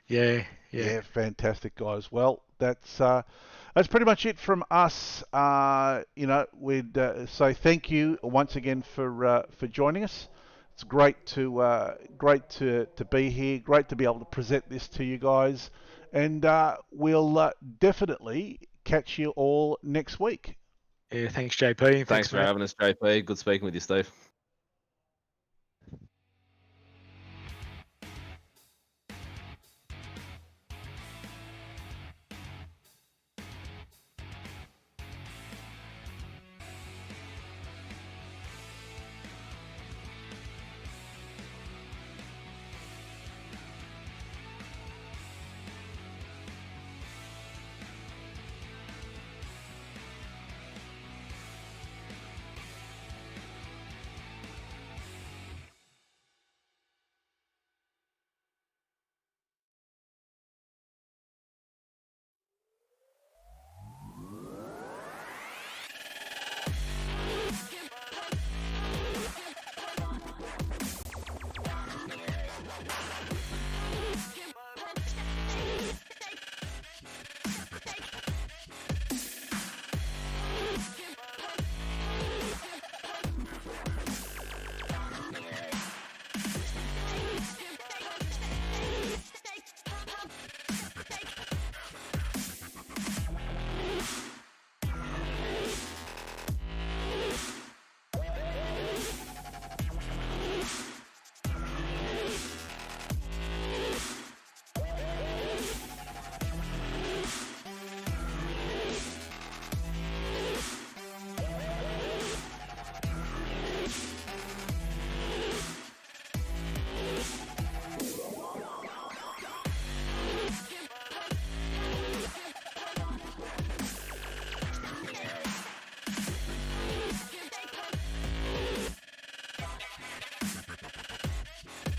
Yeah, fantastic, guys. Well, that's pretty much it from us. We'd say thank you once again for joining us. It's great to be here. Great to be able to present this to you guys, and we'll definitely catch you all next week. Yeah, thanks, JP. Thanks for having us, JP. Good speaking with you, Steve.